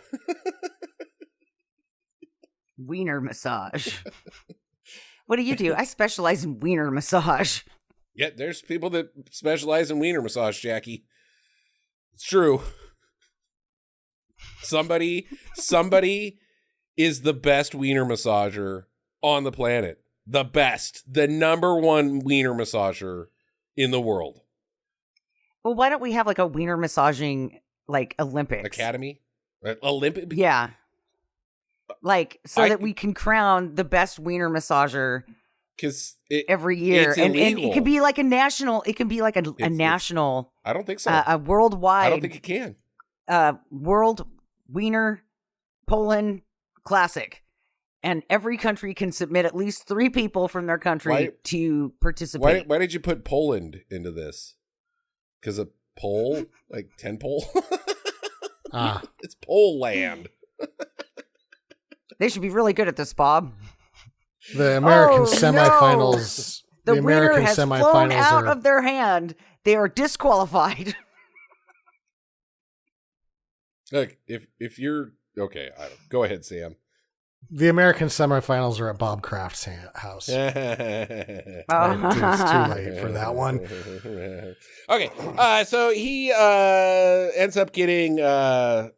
Wiener massage. What do? I specialize in wiener massage. Yeah, there's people that specialize in wiener massage, Jackie. It's true. Somebody is the best wiener massager on the planet. The best. The number one wiener massager in the world. Well, why don't we have like a wiener massaging like Olympics? Academy? Olympic? Yeah. Like that we can crown the best wiener massager every year. And it could be like a national, national. I don't think so. A worldwide. I don't think it can. World Wiener Poland Classic. And every country can submit at least 3 people from their country to participate. Why did you put Poland into this? Because of pole? Like 10 pole? It's pole land. They should be really good at this, Bob. The American semifinals. No. The American has flown out of their hand. They are disqualified. Look, if you're okay, go ahead, Sam. The American semifinals are at Bob Kraft's house. It's too late for that one. Okay, so he ends up getting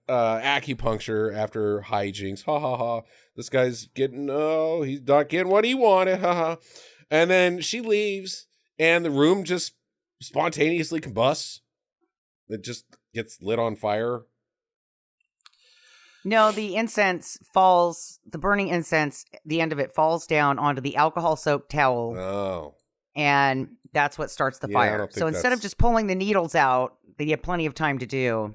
acupuncture after hijinks. Ha ha ha. This guy's he's not getting what he wanted. Ha ha. And then she leaves, and the room just spontaneously combusts. It just gets lit on fire. No, the incense falls, the burning incense, the end of it falls down onto the alcohol-soaked towel. Oh. And that's what starts the fire. So instead of just pulling the needles out, that he had plenty of time to do,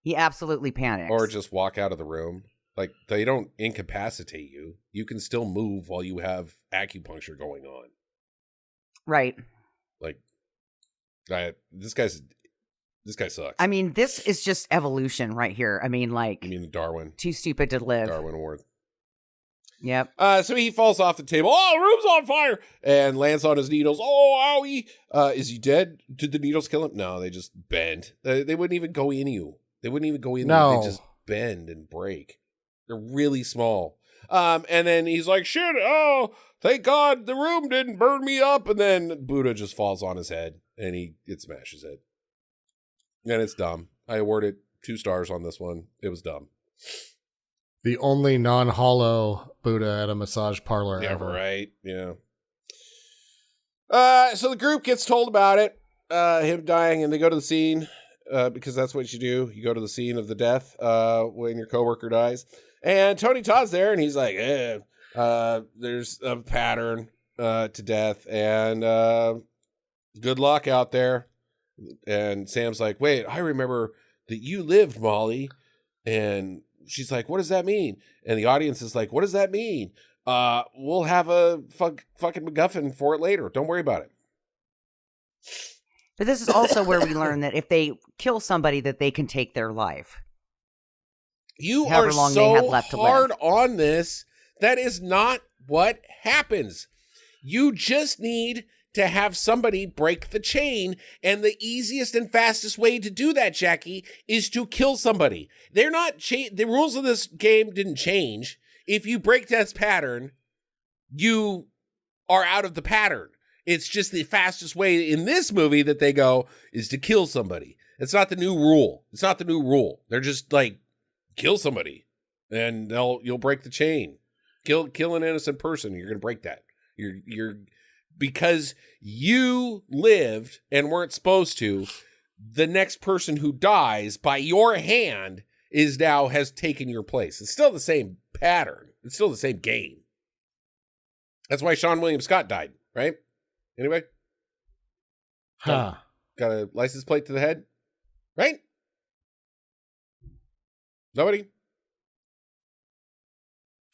he absolutely panics. Or just walk out of the room. Like, they don't incapacitate you. You can still move while you have acupuncture going on. Right. Like, this guy sucks. I mean, this is just evolution right here. I mean, like... You mean Darwin? Too stupid to live. Darwin Award. Yep. So he falls off the table. Oh, the room's on fire! And lands on his needles. Oh, owie! Is he dead? Did the needles kill him? No, they just bend. They wouldn't even go in you. They wouldn't even go in there. They just bend and break. They're really small. And then he's like, shit, oh, thank God the room didn't burn me up. And then Buddha just falls on his head, and it smashes it. And it's dumb. I awarded 2 stars on this one. It was dumb. The only non-hollow Buddha at a massage parlor ever. Right. Yeah. So the group gets told about it, him dying, and they go to the scene because that's what you do. You go to the scene of the death when your coworker dies. And Tony Todd's there, and he's like, there's a pattern to death, and good luck out there. And Sam's like, wait, I remember that you lived, Molly. And she's like, what does that mean? And the audience is like, what does that mean? We'll have a fucking MacGuffin for it later. Don't worry about it. But this is also where we learn that if they kill somebody, that they can take their life. You are so hard on this. That is not what happens. You just need to have somebody break the chain, and the easiest and fastest way to do that, Jackie, is to kill somebody. They're not the rules of this game didn't change. If you break that pattern, you are out of the pattern. It's just the fastest way in this movie that they go is to kill somebody. It's not the new rule. It's not the new rule. They're just like, kill somebody, and you'll break the chain. Kill an innocent person. You're gonna break that. You're because you lived and weren't supposed to. The next person who dies by your hand has taken your place. It's still the same pattern. It's still the same game. That's why Sean William Scott died, right? Anyway, got a license plate to the head, right? Nobody?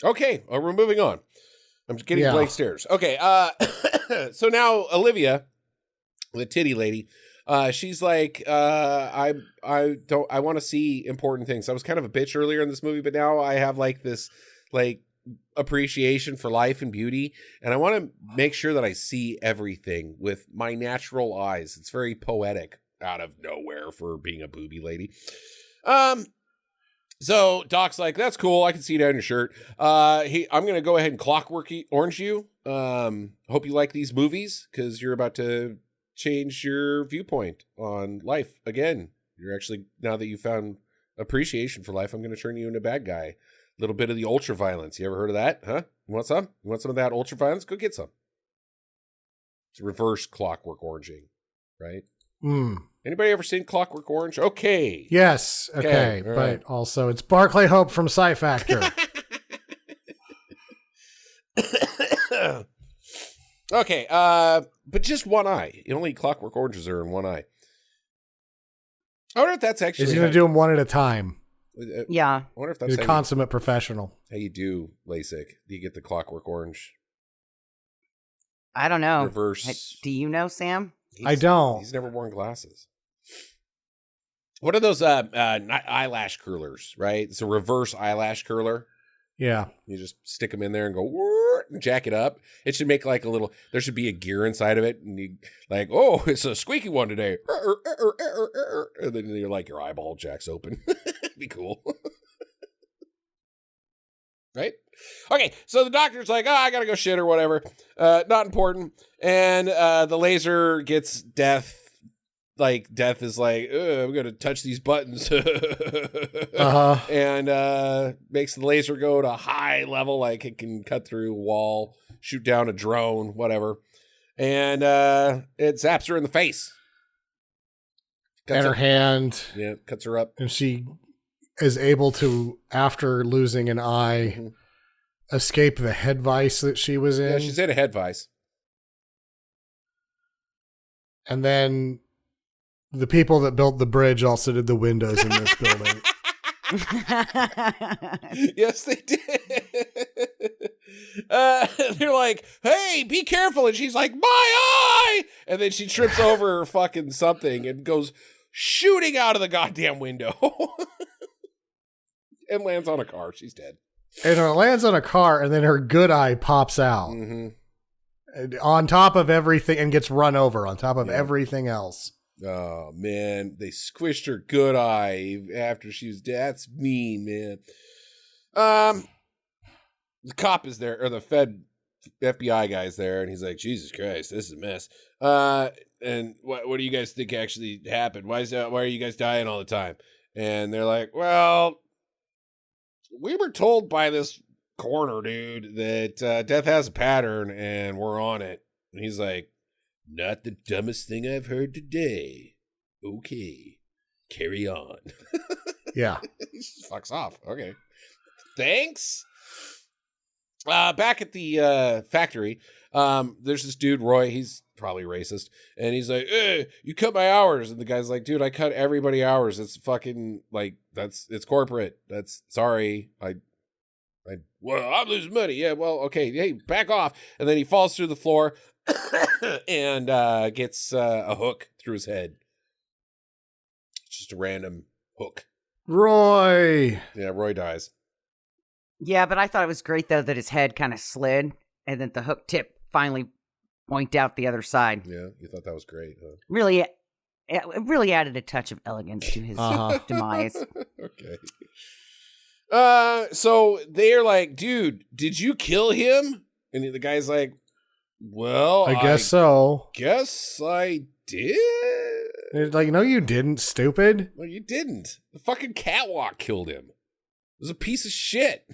Okay, we're moving on. I'm just getting blank stares. Okay, so now Olivia the titty lady. She's like, I want to see important things. I was kind of a bitch earlier in this movie, but now I have like this like appreciation for life and beauty, and I want to make sure that I see everything with my natural eyes. It's very poetic out of nowhere for being a booby lady. So Doc's like, that's cool. I can see down your shirt. I'm going to go ahead and clockwork orange you. Hope you like these movies because you're about to change your viewpoint on life again. You're actually, now that you found appreciation for life, I'm going to turn you into a bad guy. A little bit of the ultra violence. You ever heard of that? Huh? You want some? You want some of that ultra violence? Go get some. It's reverse clockwork oranging, right? Anybody ever seen Clockwork Orange? Okay. Yes. Okay. But right. Also, it's Barclay Hope from Psy Factor. Okay. But just one eye. Only Clockwork Oranges are in one eye. I wonder if that's actually. He's going to do them one at a time. Yeah. I wonder if that's He's a consummate professional. How you do LASIK? Do you get the Clockwork Orange? I don't know. Reverse. Do you know, Sam? I don't. He's never worn glasses. What are those eyelash curlers, right? It's a reverse eyelash curler. Yeah. You just stick them in there and go, and jack it up. It should make like a little, there should be a gear inside of it. And you like, oh, it's a squeaky one today. And then you're like, your eyeball jacks open. It'd be cool. Right? Okay, so the doctor's like, I gotta go shit or whatever. Not important. And the laser gets Death. Like, Death is like, I'm gonna touch these buttons. And makes the laser go to high level, like it can cut through a wall, shoot down a drone, whatever. And it zaps her in the face. And her hand. Yeah, cuts her up. And she is able to, after losing an eye, escape the head vice that she was in. Yeah, she's in a head vice. And then the people that built the bridge also did the windows in this building. Yes, they did. They're like, hey, be careful. And she's like, my eye. And then she trips over her fucking something and goes shooting out of the goddamn window. And lands on a car. She's dead. And it lands on a car, and then her good eye pops out. Mm-hmm. On top of everything, and gets run over on top of everything else. Oh, man. They squished her good eye after she was dead. That's mean, man. The cop is there, or the FBI guy's there, and he's like, Jesus Christ, this is a mess. And what do you guys think actually happened? Why are you guys dying all the time? And they're like, well, we were told by this coroner dude that Death has a pattern and we're on it. And he's like, not the dumbest thing I've heard today. Okay, carry on. Yeah. He just fucks off. Okay. Thanks. Back at the factory, there's this dude, Roy. He's probably racist. And he's like, you cut my hours. And the guy's like, dude, I cut everybody hours. It's fucking, like, it's corporate. That's, sorry. Well, I'm losing money. Yeah, well, okay. Hey, back off. And then he falls through the floor and gets a hook through his head. Just a random hook. Roy. Yeah, Roy dies. Yeah, but I thought it was great, though, that his head kind of slid and then the hook tip finally pointed out the other side. Yeah, you thought that was great, huh? It really added a touch of elegance to his demise. Okay. So they're like, dude, did you kill him? And the guy's like, well, I guess so. Guess I did. It's like, no, you didn't, stupid. Well, you didn't. The fucking catwalk killed him. It was a piece of shit.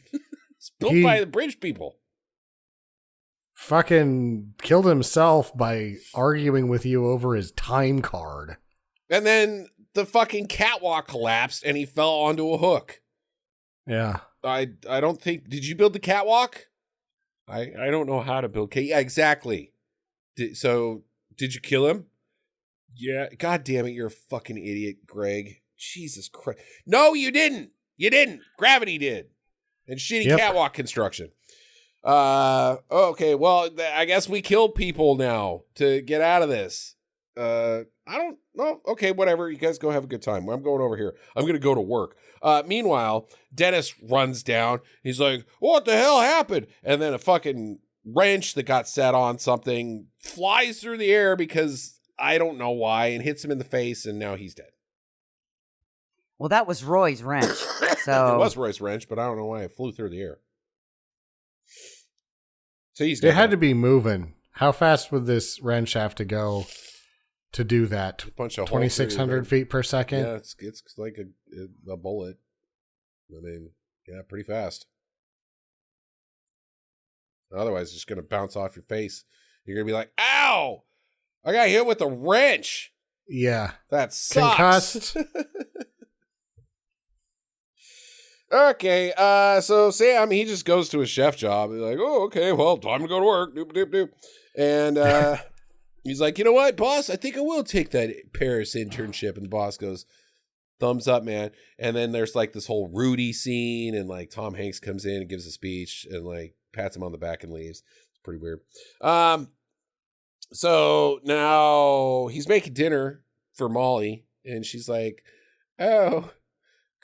It's built by the bridge people. Fucking killed himself by arguing with you over his time card. And then the fucking catwalk collapsed and he fell onto a hook. Yeah. I don't think, did you build the catwalk? I don't know how to build yeah, exactly. Did you kill him? Yeah. God damn it, you're a fucking idiot, Greg. Jesus Christ. No, you didn't. You didn't. Gravity did. And shitty catwalk construction. Okay, well, I guess we kill people now to get out of this. I don't know. Okay, whatever. You guys go have a good time. I'm going over here. I'm going to go to work. Meanwhile, Dennis runs down. He's like, what the hell happened? And then a fucking wrench that got set on something flies through the air because I don't know why and hits him in the face, and now he's dead. Well, that was Roy's wrench. So It was Roy's wrench, but I don't know why it flew through the air. So he's dead. It had to be moving. How fast would this wrench have to go to do that? Punch a hole 2,600 feet per second? Yeah, it's like a bullet. I mean, yeah, pretty fast. Otherwise, it's just going to bounce off your face. You're going to be like, ow! I got hit with a wrench. Yeah. That sucks. Concussed. Okay, so Sam, he just goes to his chef job. He's like, oh, okay, well, time to go to work. Doop, doop, doop. And he's like, you know what, boss? I think I will take that Paris internship. And the boss goes, thumbs up, man. And then there's like this whole Rudy scene, and like Tom Hanks comes in and gives a speech and like pats him on the back and leaves. It's pretty weird. So now he's making dinner for Molly, and she's like, oh,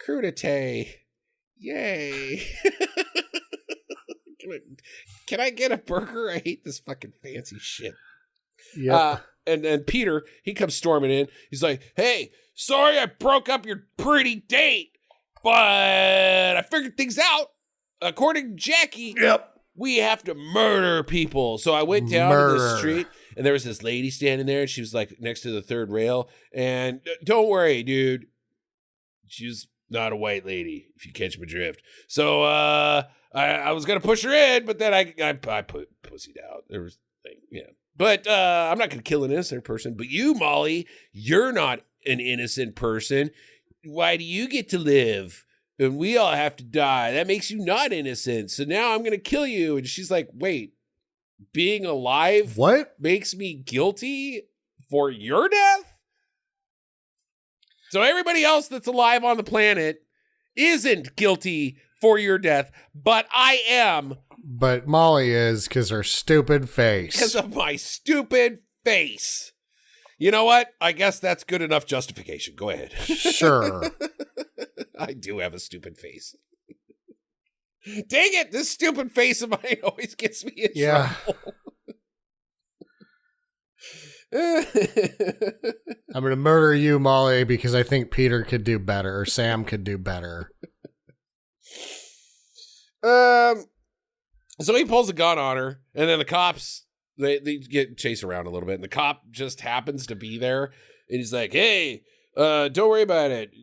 crudité. Yay. Can I get a burger? I hate this fucking fancy shit. Yeah. And Peter, he comes storming in. He's like, hey, sorry I broke up your pretty date, but I figured things out. According to Jackie, we have to murder people. So I went down to the street, and there was this lady standing there, and she was like next to the third rail. And don't worry, dude. She's not a white lady, if you catch my drift. So I was gonna push her in, but then I put pussied out. There was yeah. But I'm not gonna kill an innocent person. But you, Molly, you're not an innocent person. Why do you get to live? And we all have to die. That makes you not innocent. So now I'm gonna kill you. And she's like, wait, being alive what makes me guilty for your death? So everybody else that's alive on the planet isn't guilty for your death, but I am. But Molly is because her stupid face. Because of my stupid face. You know what? I guess that's good enough justification. Go ahead. Sure. I do have a stupid face. Dang it, this stupid face of mine always gets me in trouble. I'm going to murder you, Molly, because I think Peter could do better, or Sam could do better. So he pulls a gun on her, and then the cops, they get chased around a little bit, and the cop just happens to be there, and he's like, hey, don't worry about it.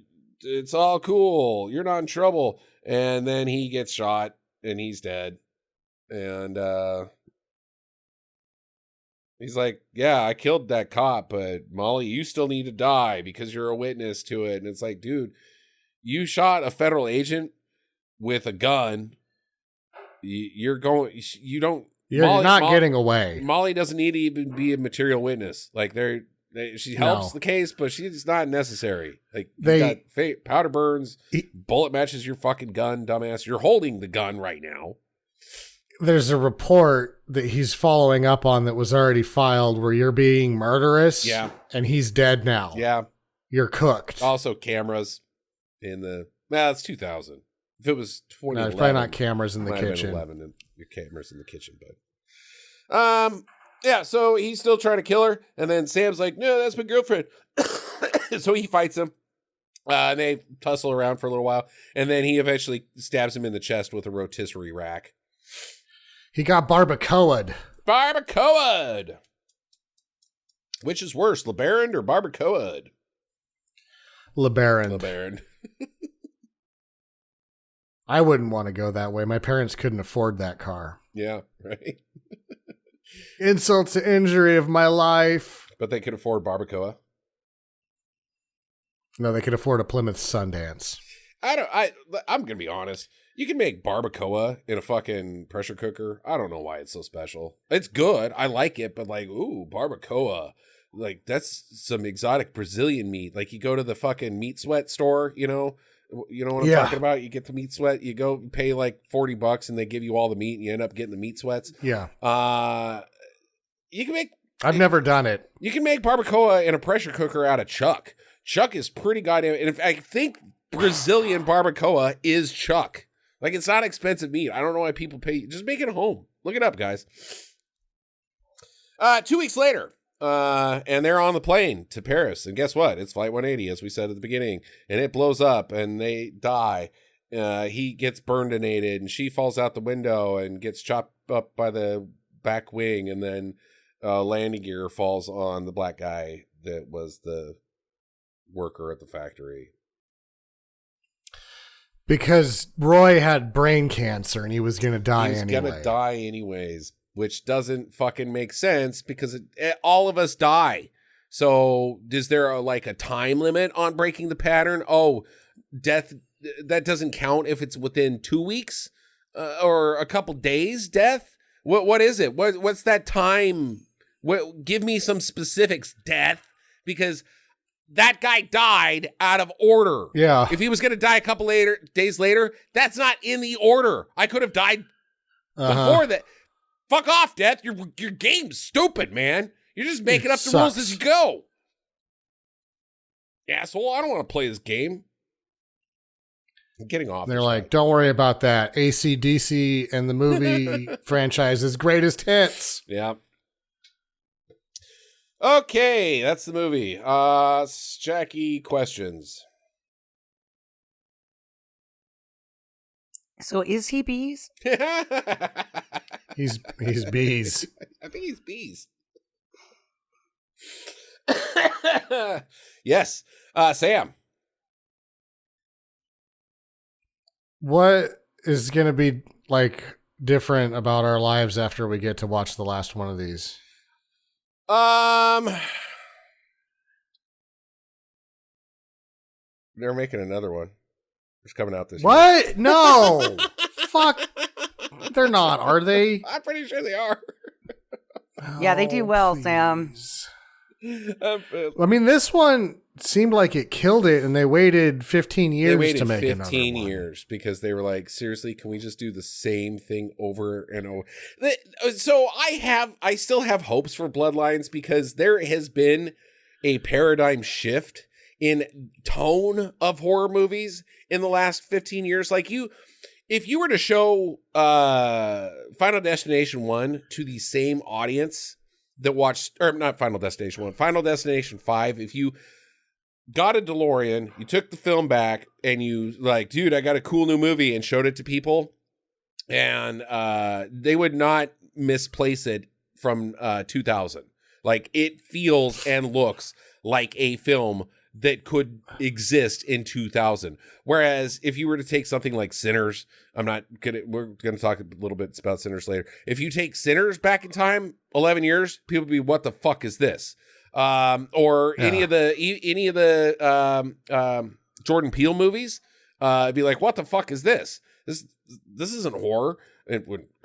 It's all cool. You're not in trouble. And then he gets shot, and he's dead. And, he's like, yeah, I killed that cop, but Molly, you still need to die because you're a witness to it. And it's like, dude, you shot a federal agent with a gun. You're not getting away. Molly doesn't need to even be a material witness. Like she helps the case, but she's not necessary. Like you got powder burns, bullet matches your fucking gun, dumbass. You're holding the gun right now. There's a report that he's following up on that was already filed where you're being murderous. Yeah. And he's dead now. Yeah. You're cooked. Also cameras it's 2000. If it was 2011. No, there's probably not cameras in the kitchen. 11 and your cameras in the kitchen, but yeah, so he's still trying to kill her, and then Sam's like, no, that's my girlfriend. So he fights him. And they tussle around for a little while, and then he eventually stabs him in the chest with a rotisserie rack. He got barbacoa'd. Barbacoa'd! Which is worse, LeBaron or barbacoa'd? LeBaron. LeBaron. I wouldn't want to go that way. My parents couldn't afford that car. Yeah, right? Insult to injury of my life. But they could afford barbacoa. No, they could afford a Plymouth Sundance. I'm gonna be honest. You can make barbacoa in a fucking pressure cooker. I don't know why it's so special. It's good. I like it, but like, ooh, barbacoa. Like, that's some exotic Brazilian meat. Like, you go to the fucking meat sweat store, you know what I'm talking about? You get the meat sweat, you go pay like $40 and they give you all the meat and you end up getting the meat sweats. Yeah. You can make I've never done it. You can make barbacoa in a pressure cooker out of chuck. Chuck is pretty goddamn... And I think Brazilian barbacoa is chuck. Like, it's not expensive meat. I don't know why people pay... Just make it at home. Look it up, guys. 2 weeks later, and they're on the plane to Paris. And guess what? It's Flight 180, as we said at the beginning. And it blows up, and they die. He gets burninated, and she falls out the window and gets chopped up by the back wing, and then landing gear falls on the black guy that was the worker at the factory. Because Roy had brain cancer, and he was going to die anyway. He was going to die anyways, which doesn't fucking make sense, because all of us die. So is there a time limit on breaking the pattern? Oh, death... That doesn't count if it's within 2 weeks or a couple days death. What is it? What's that time? Give me some specifics, death, because that guy died out of order. Yeah. If he was going to die a couple days later, that's not in the order. I could have died before that. Fuck off, death. Your game's stupid, man. You're just making up the rules as you go. Asshole, I don't want to play this game. I'm getting off. They're like, don't worry about that. AC/DC and the movie franchise's greatest hits. Yeah. Okay, that's the movie. Jackie, questions. So is he bees? He's bees. I think he's bees. Yes. Sam. What is going to be different about our lives after we get to watch the last one of these? They're making another one. It's coming out this year. What? No. Fuck. They're not, are they? I'm pretty sure they are. Yeah, they do well, please. Sam. I mean, this one seemed like it killed it, and they waited 15 years to make another one. 15 years because they were like, seriously, can we just do the same thing over and over? So I still have hopes for Bloodlines, because there has been a paradigm shift in tone of horror movies in the last 15 years. If you were to show Final Destination 1 to the same audience that watched, or not Final Destination 1, Final Destination 5, if you got a DeLorean, you took the film back, and you dude, I got a cool new movie, and showed it to people, and they would not misplace it from 2000. It feels and looks like a film that could exist in 2000. Whereas if you were to take something like Sinners, we're going to talk a little bit about Sinners later. If you take Sinners back in time, 11 years, people would be, what the fuck is this? Any of the Jordan Peele movies, it'd be like, what the fuck is this? This isn't horror.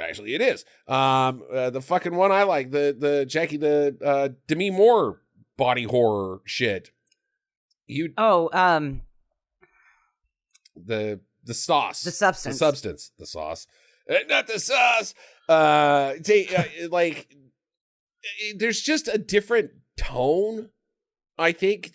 Actually, it is. The fucking one I like, the Jackie, Demi Moore body horror shit. The sauce, the substance, the sauce, not the sauce. There's just a different tone, I think.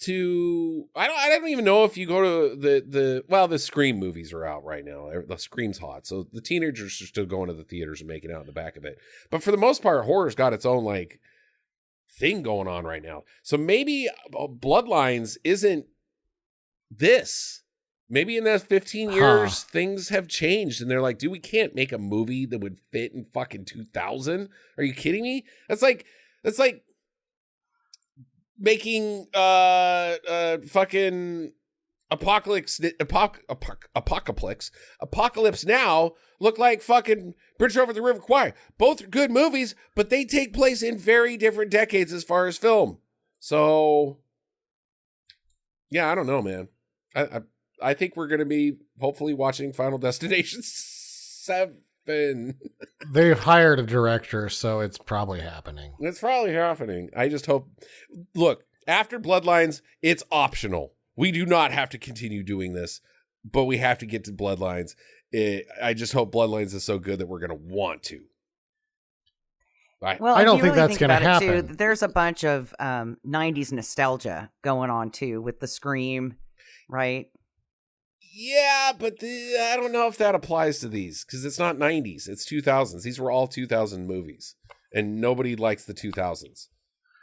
I don't even know if you go to the Scream movies are out right now. The Scream's hot, so the teenagers are still going to the theaters and making out in the back of it. But for the most part, horror's got its own thing going on right now. So maybe Bloodlines isn't this. Maybe in that 15 years, things have changed, and they're like, dude, we can't make a movie that would fit in fucking 2000. Are you kidding me? That's like making fucking Apocalypse Now look like fucking Bridge Over the River Kwai. Both are good movies, but they take place in very different decades as far as film. So, yeah, I don't know, man. I think we're going to be hopefully watching Final Destination 7. They've hired a director, so it's probably happening. It's probably happening. I just hope... Look, after Bloodlines, it's optional. We do not have to continue doing this, but we have to get to Bloodlines. I just hope Bloodlines is so good that we're going to want to. Well, I don't if you think really that's going to about it, happen. Too, there's a bunch of 90s nostalgia going on too with the Scream, right? Yeah, but I don't know if that applies to these because it's not 90s, it's 2000s. These were all 2000 movies, and nobody likes the 2000s.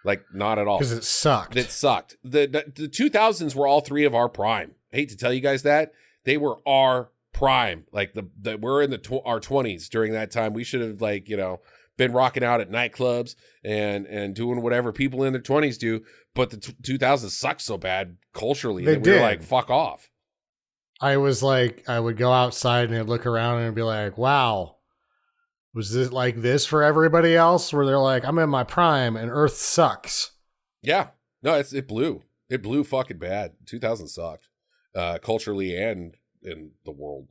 Like, not at all. Because it sucked. It sucked. The 2000s were all three of our prime. I hate to tell you guys that. They were our prime. Like, we're in our 20s during that time. We should have, like, been rocking out at nightclubs and doing whatever people in their 20s do. But the 2000s sucked so bad culturally that we were like, fuck off. I was like, I would go outside and I'd look around and be like, wow, was this like this for everybody else? Where they're like, I'm in my prime and Earth sucks. Yeah. No, it blew. It blew fucking bad. 2000 sucked. Culturally and in the world.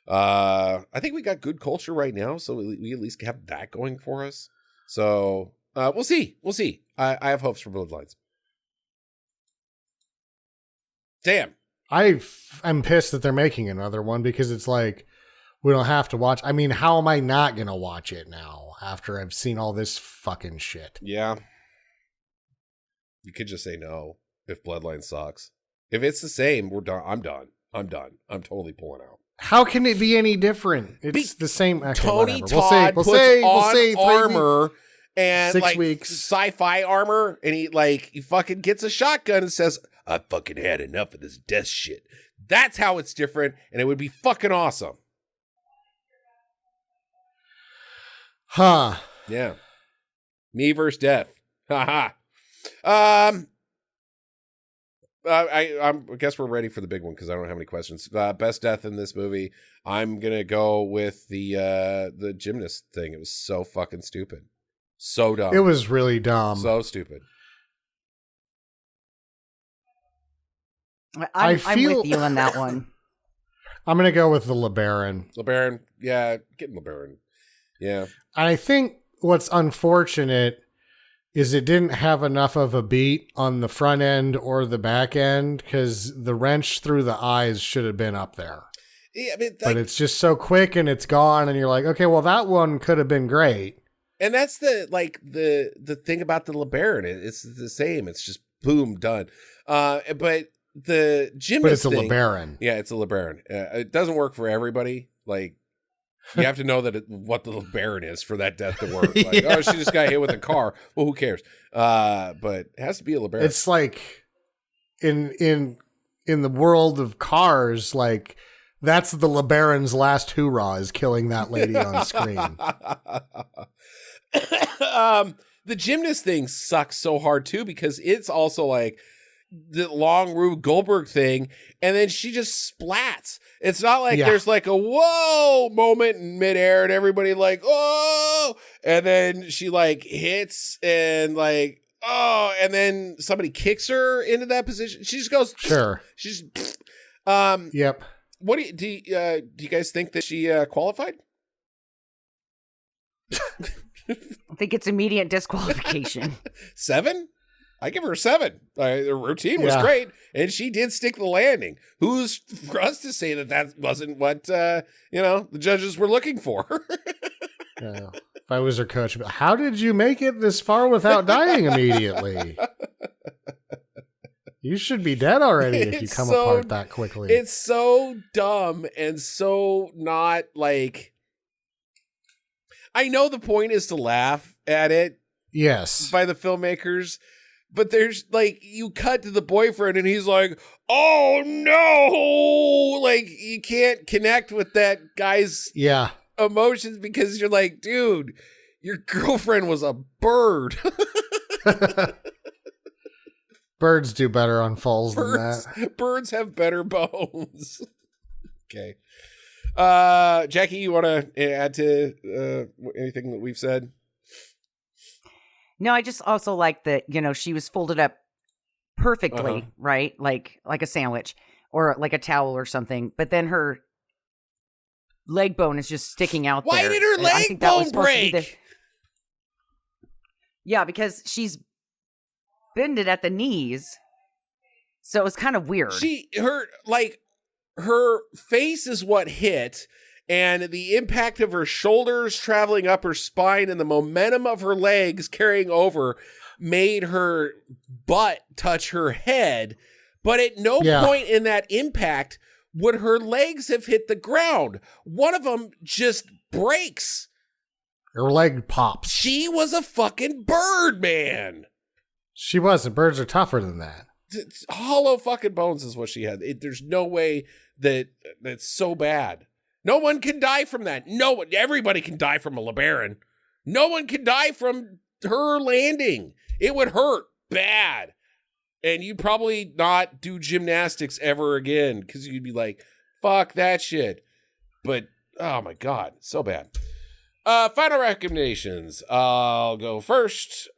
I think we got good culture right now, so we at least have that going for us. So we'll see. We'll see. I have hopes for Bloodlines. Damn. I'm pissed that they're making another one because it's like, we don't have to watch. I mean, how am I not going to watch it now after I've seen all this fucking shit? Yeah. You could just say no if Bloodline sucks. If it's the same, we're done. I'm done. I'm totally pulling out. How can it be any different? It's the same. Okay, Tony whatever. Todd we'll puts say, on armor and 6 like weeks. sci-fi armor, and he fucking gets a shotgun and says, "I fucking had enough of this death shit." That's how it's different, and it would be fucking awesome. Huh. Yeah. Me versus death. Haha. I guess we're ready for the big one because I don't have any questions. Best death in this movie. I'm gonna go with the gymnast thing. It was so fucking stupid. So dumb. It was really dumb. So stupid. I'm with you on that one. I'm going to go with the LeBaron. LeBaron. Yeah, getting LeBaron. Yeah. And I think what's unfortunate is it didn't have enough of a beat on the front end or the back end because the wrench through the eyes should have been up there. Yeah, I mean, but it's just so quick and it's gone, and you're like, okay, well, that one could have been great. And that's the thing about the LeBaron. It's the same. It's just boom, done. But the gymnast But it's a thing, LeBaron. Yeah, it's a LeBaron. It doesn't work for everybody. Like, you have to know what the LeBaron is for that death to work. Like, Yeah. Oh, she just got hit with a car. Well, who cares? But it has to be a LeBaron. It's like in the world of cars, like that's the LeBaron's last hoorah is killing that lady on screen. The gymnast thing sucks so hard too because it's also like the long Rube Goldberg thing, and then she just splats. It's not like there's like a whoa moment in midair and everybody like oh, and then she like hits and like oh, and then somebody kicks her into that position. She just goes sure. She's Yep. What do you guys think that she qualified? I think it's immediate disqualification. 7? I give her a 7. The routine was great, and she did stick the landing. Who's for us to say that wasn't what the judges were looking for? Yeah. If I was her coach, how did you make it this far without dying immediately? You should be dead already if you come apart that quickly. It's so dumb and so not like. I know the point is to laugh at it. Yes. By the filmmakers. But there's like, you cut to the boyfriend and he's like, oh no, like you can't connect with that guy's emotions because you're like, dude, your girlfriend was a bird. Birds do better on falls than that. Birds have better bones. Okay. Jackie, you want to add to anything that we've said? No, I just also like that, she was folded up perfectly, right? Like a sandwich or like a towel or something. But then her leg bone is just sticking out there. Why did her leg bone break? Yeah, because she's bended at the knees. So it was kind of weird. Her face is what hit. and the impact of her shoulders traveling up her spine and the momentum of her legs carrying over made her butt touch her head. But at no point in that impact would her legs have hit the ground. One of them just breaks. Her leg pops. She was a fucking bird, man. She wasn't. Birds are tougher than that. Hollow fucking bones is what she had. There's no way that's so bad. No one can die from that. No one. Everybody can die from a LeBaron. No one can die from her landing. It would hurt bad. And you'd probably not do gymnastics ever again because you'd be like, fuck that shit. But, oh my God, so bad. Final recommendations. I'll go first.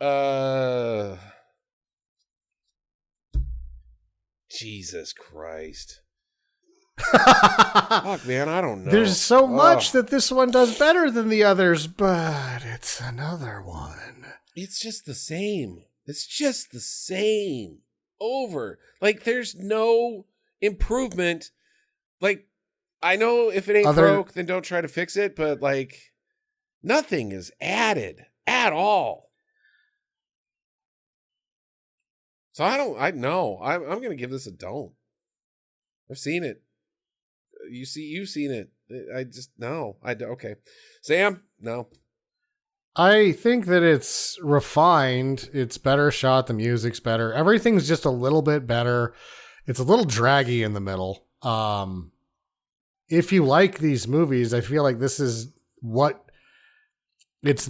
Jesus Christ. Fuck, man, I don't know. There's so much that this one does better than the others, but it's another one. It's just the same. It's just the same. Over. Like, there's no improvement. Like, I know if it ain't broke, then don't try to fix it, but, like, nothing is added at all. So I'm going to give this a don't. I've seen it. You've seen it. I just, no. Okay. Sam? No. I think that it's refined. It's better shot. The music's better. Everything's just a little bit better. It's a little draggy in the middle. If you like these movies, I feel like this is what it's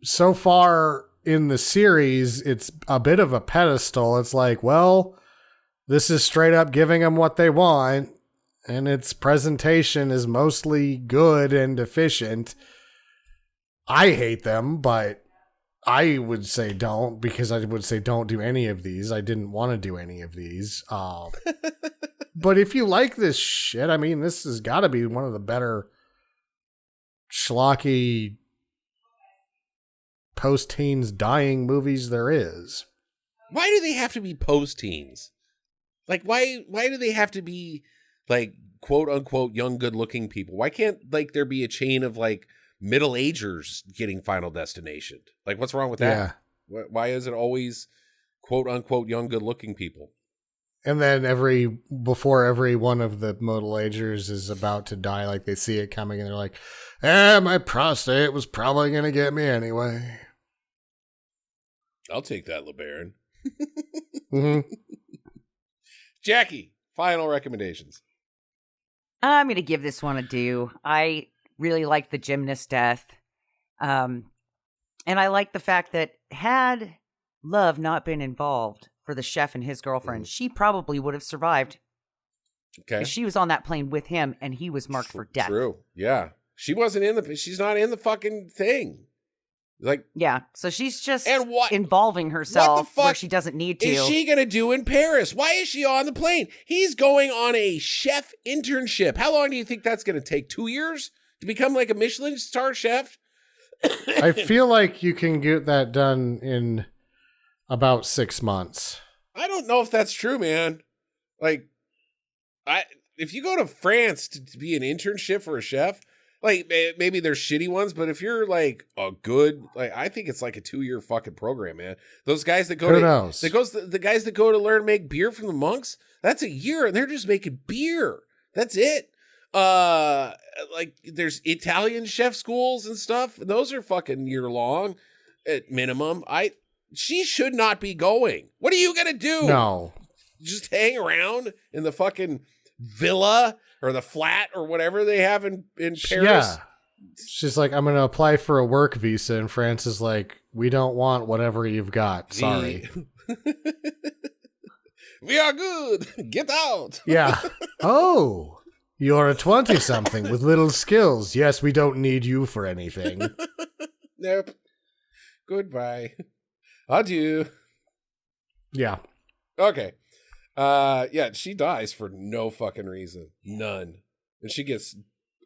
so far in the series, it's a bit of a pedestal. It's like, well, this is straight up giving them what they want, and its presentation is mostly good and efficient. I hate them, but I would say don't, because I would say don't do any of these. I didn't want to do any of these. But if you like this shit, I mean, this has got to be one of the better schlocky post-teens dying movies there is. Why do they have to be post-teens? Like, why do they have to be, like, quote-unquote young, good-looking people? Why can't, like, there be a chain of, like, middle-agers getting Final Destination? Like, what's wrong with that? Yeah. Why is it always quote-unquote young, good-looking people? And then before every one of the middle-agers is about to die, like, they see it coming, and they're like, my prostate was probably going to get me anyway. I'll take that, LeBaron. Mm-hmm. Jackie, final recommendations. I'm going to give this one a do. I really like the gymnast death. And I like the fact that had love not been involved for the chef and his girlfriend, she probably would have survived. Okay. She was on that plane with him and he was marked for death. True. Yeah. She's not in the fucking thing. Like, yeah, so she's just involving herself where she doesn't need to. Is she going to do in Paris? Why is she on the plane? He's going on a chef internship. How long do you think that's going to take? 2 years to become like a Michelin star chef? I feel like you can get that done in about 6 months. I don't know if that's true, man. Like, if you go to France to be an internship for a chef, like, maybe there's shitty ones, but if you're like a good, like, I think it's like a 2-year fucking program, man. Those guys that go the guys that go to learn to make beer from the monks, that's a year, and they're just making beer. That's it. Like, there's Italian chef schools and stuff. Those are fucking year long at minimum. She should not be going. What are you gonna do? No, just hang around in the fucking villa or the flat or whatever they have in Paris. Yeah. She's like, I'm going to apply for a work visa. And France is like, we don't want whatever you've got. Sorry. We are good. Get out. Yeah. Oh, you're a 20-something with little skills. Yes, we don't need you for anything. Nope. Goodbye. Adieu. Yeah. Okay. Yeah, she dies for no fucking reason. None. And she gets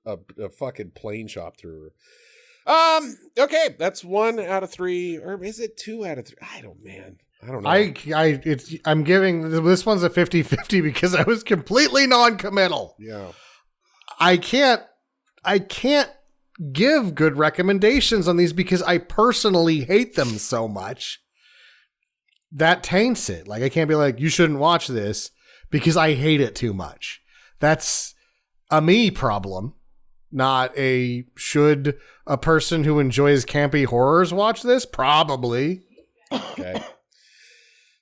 a fucking plane shot through her. Okay, that's 1 out of 3. Or is it 2 out of 3? I don't know. I'm giving, this one's a 50-50 because I was completely non-committal. Yeah. I can't give good recommendations on these because I personally hate them so much. That taints it. Like, I can't be like, you shouldn't watch this because I hate it too much. That's a me problem, not a should a person who enjoys campy horrors watch this? Probably. Okay.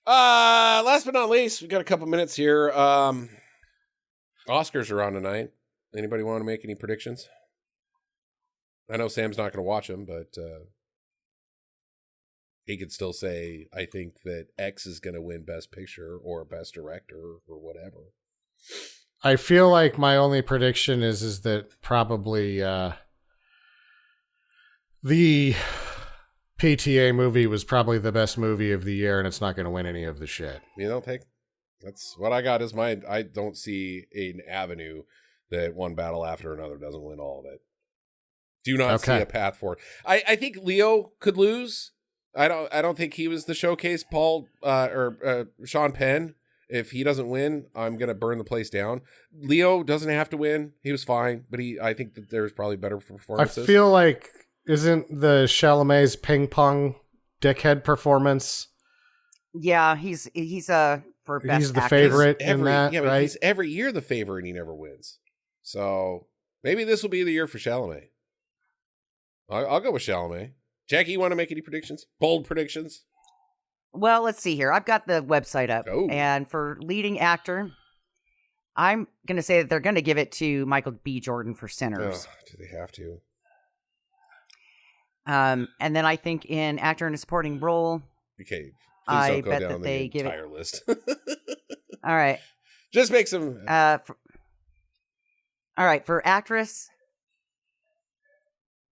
Last but not least, we got a couple minutes here. Oscars are on tonight. Anybody want to make any predictions? I know Sam's not going to watch them, but he could still say, I think that X is going to win Best Picture or Best Director or whatever. I feel like my only prediction is that probably the PTA movie was probably the best movie of the year, and it's not going to win any of the shit. You don't think? That's what I got is my. I don't see an avenue that one battle after another doesn't win all of it. Do not see a path forward. I think Leo could lose. I don't think he was the showcase. Paul or Sean Penn. If he doesn't win, I'm gonna burn the place down. Leo doesn't have to win. He was fine, but I think that there's probably better performances. I feel like isn't the Chalamet's ping pong dickhead performance? Yeah, he's for best. He's the actor. favorite in that, yeah, right? He's every year the favorite, and he never wins. So maybe this will be the year for Chalamet. I'll go with Chalamet. Jackie, you want to make any predictions? Bold predictions? Well, let's see here. I've got the website up. Oh. And for leading actor, I'm going to say that they're going to give it to Michael B. Jordan for Sinners. Oh, do they have to? And then I think in actor in a supporting role, okay, I bet that they give entire list. All right. Just make some. All right, for actress,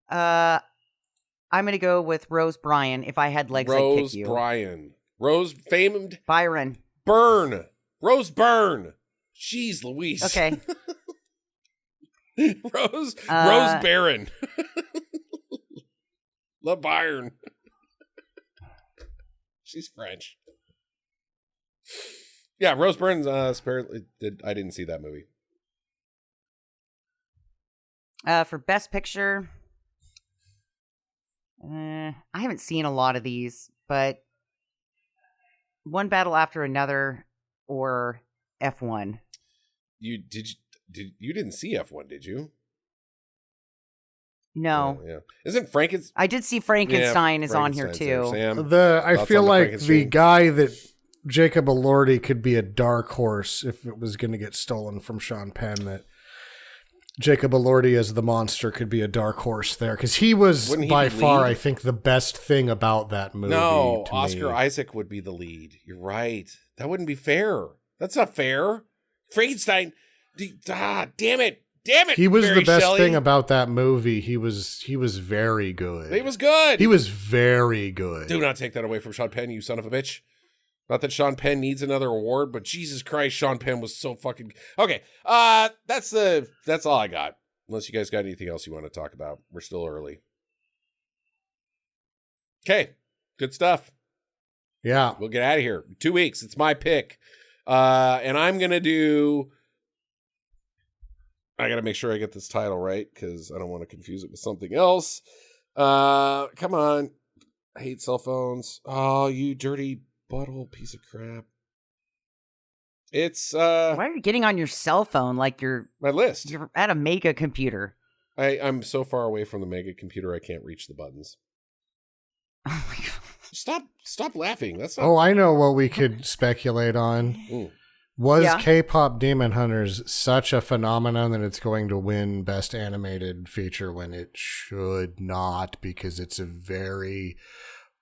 I'm going to go with Rose Bryan. If I had legs, I'd kick you. Rose Bryan. Rose famed Byron. Byrne. Rose Byrne. Jeez Louise. Okay. Rose Barron. La Byron. She's French. Yeah, Rose Byrne's apparently I didn't see that movie. For Best Picture, I haven't seen a lot of these, but One Battle After Another or F1. You didn't see F1, did you? No. Yeah. Isn't Frankenstein? I did see Frankenstein is on here too. Sam, I feel like the guy that Jacob Elordi could be a dark horse if it was going to get stolen from Sean Penn, that Jacob Elordi as the monster could be a dark horse there, because he was by far, I think, the best thing about that movie. No, Oscar Isaac would be the lead. You're right. That wouldn't be fair. That's not fair. Frankenstein. Damn it. He was Mary the best Shelley. thing about that movie. He was very good. He was good. He was very good. Do not take that away from Sean Penn, you son of a bitch. Not that Sean Penn needs another award, but Jesus Christ, Sean Penn was so fucking... Okay, that's all I got. Unless you guys got anything else you want to talk about. We're still early. Okay, good stuff. Yeah. We'll get out of here. 2 weeks. It's my pick. And I'm going to do... I got to make sure I get this title right, because I don't want to confuse it with something else. Come on. I hate cell phones. Oh, you dirty butthole piece of crap. It's Why are you getting on your cell phone like you're my list? You're at a mega computer. I'm so far away from the mega computer I can't reach the buttons. Oh my God. Stop laughing. That's not... Oh, I know what we could speculate on. Ooh. Was K-pop Demon Hunters such a phenomenon that it's going to win Best Animated Feature when it should not, because it's a very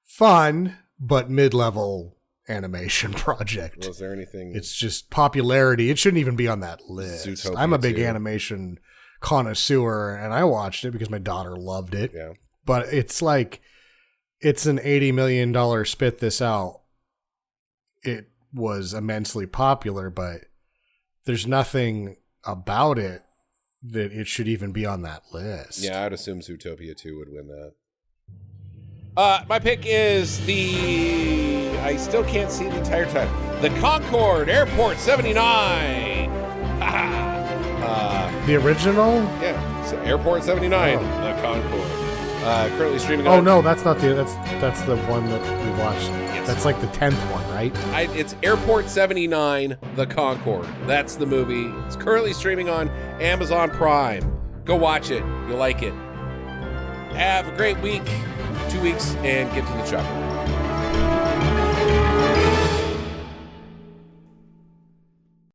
fun but mid-level animation project. Was there anything... It's just popularity. It shouldn't even be on that list. Zootopia I'm a big too. Animation connoisseur, and I watched it because my daughter loved it. Yeah. But it's like, it's an $80 million spit this out. It was immensely popular, but there's nothing about it that it should even be on that list. Yeah, I'd assume Zootopia 2 would win that. My pick is I still can't see the entire time. The Concorde Airport 79. The original? Yeah. So Airport 79, The Concorde. Currently streaming on... Oh, no, that's not that's the one that we watched. Yes. That's like the 10th one, right? It's Airport 79, The Concorde. That's the movie. It's currently streaming on Amazon Prime. Go watch it. You'll like it. Have a great week, 2 weeks, and get to the chopper.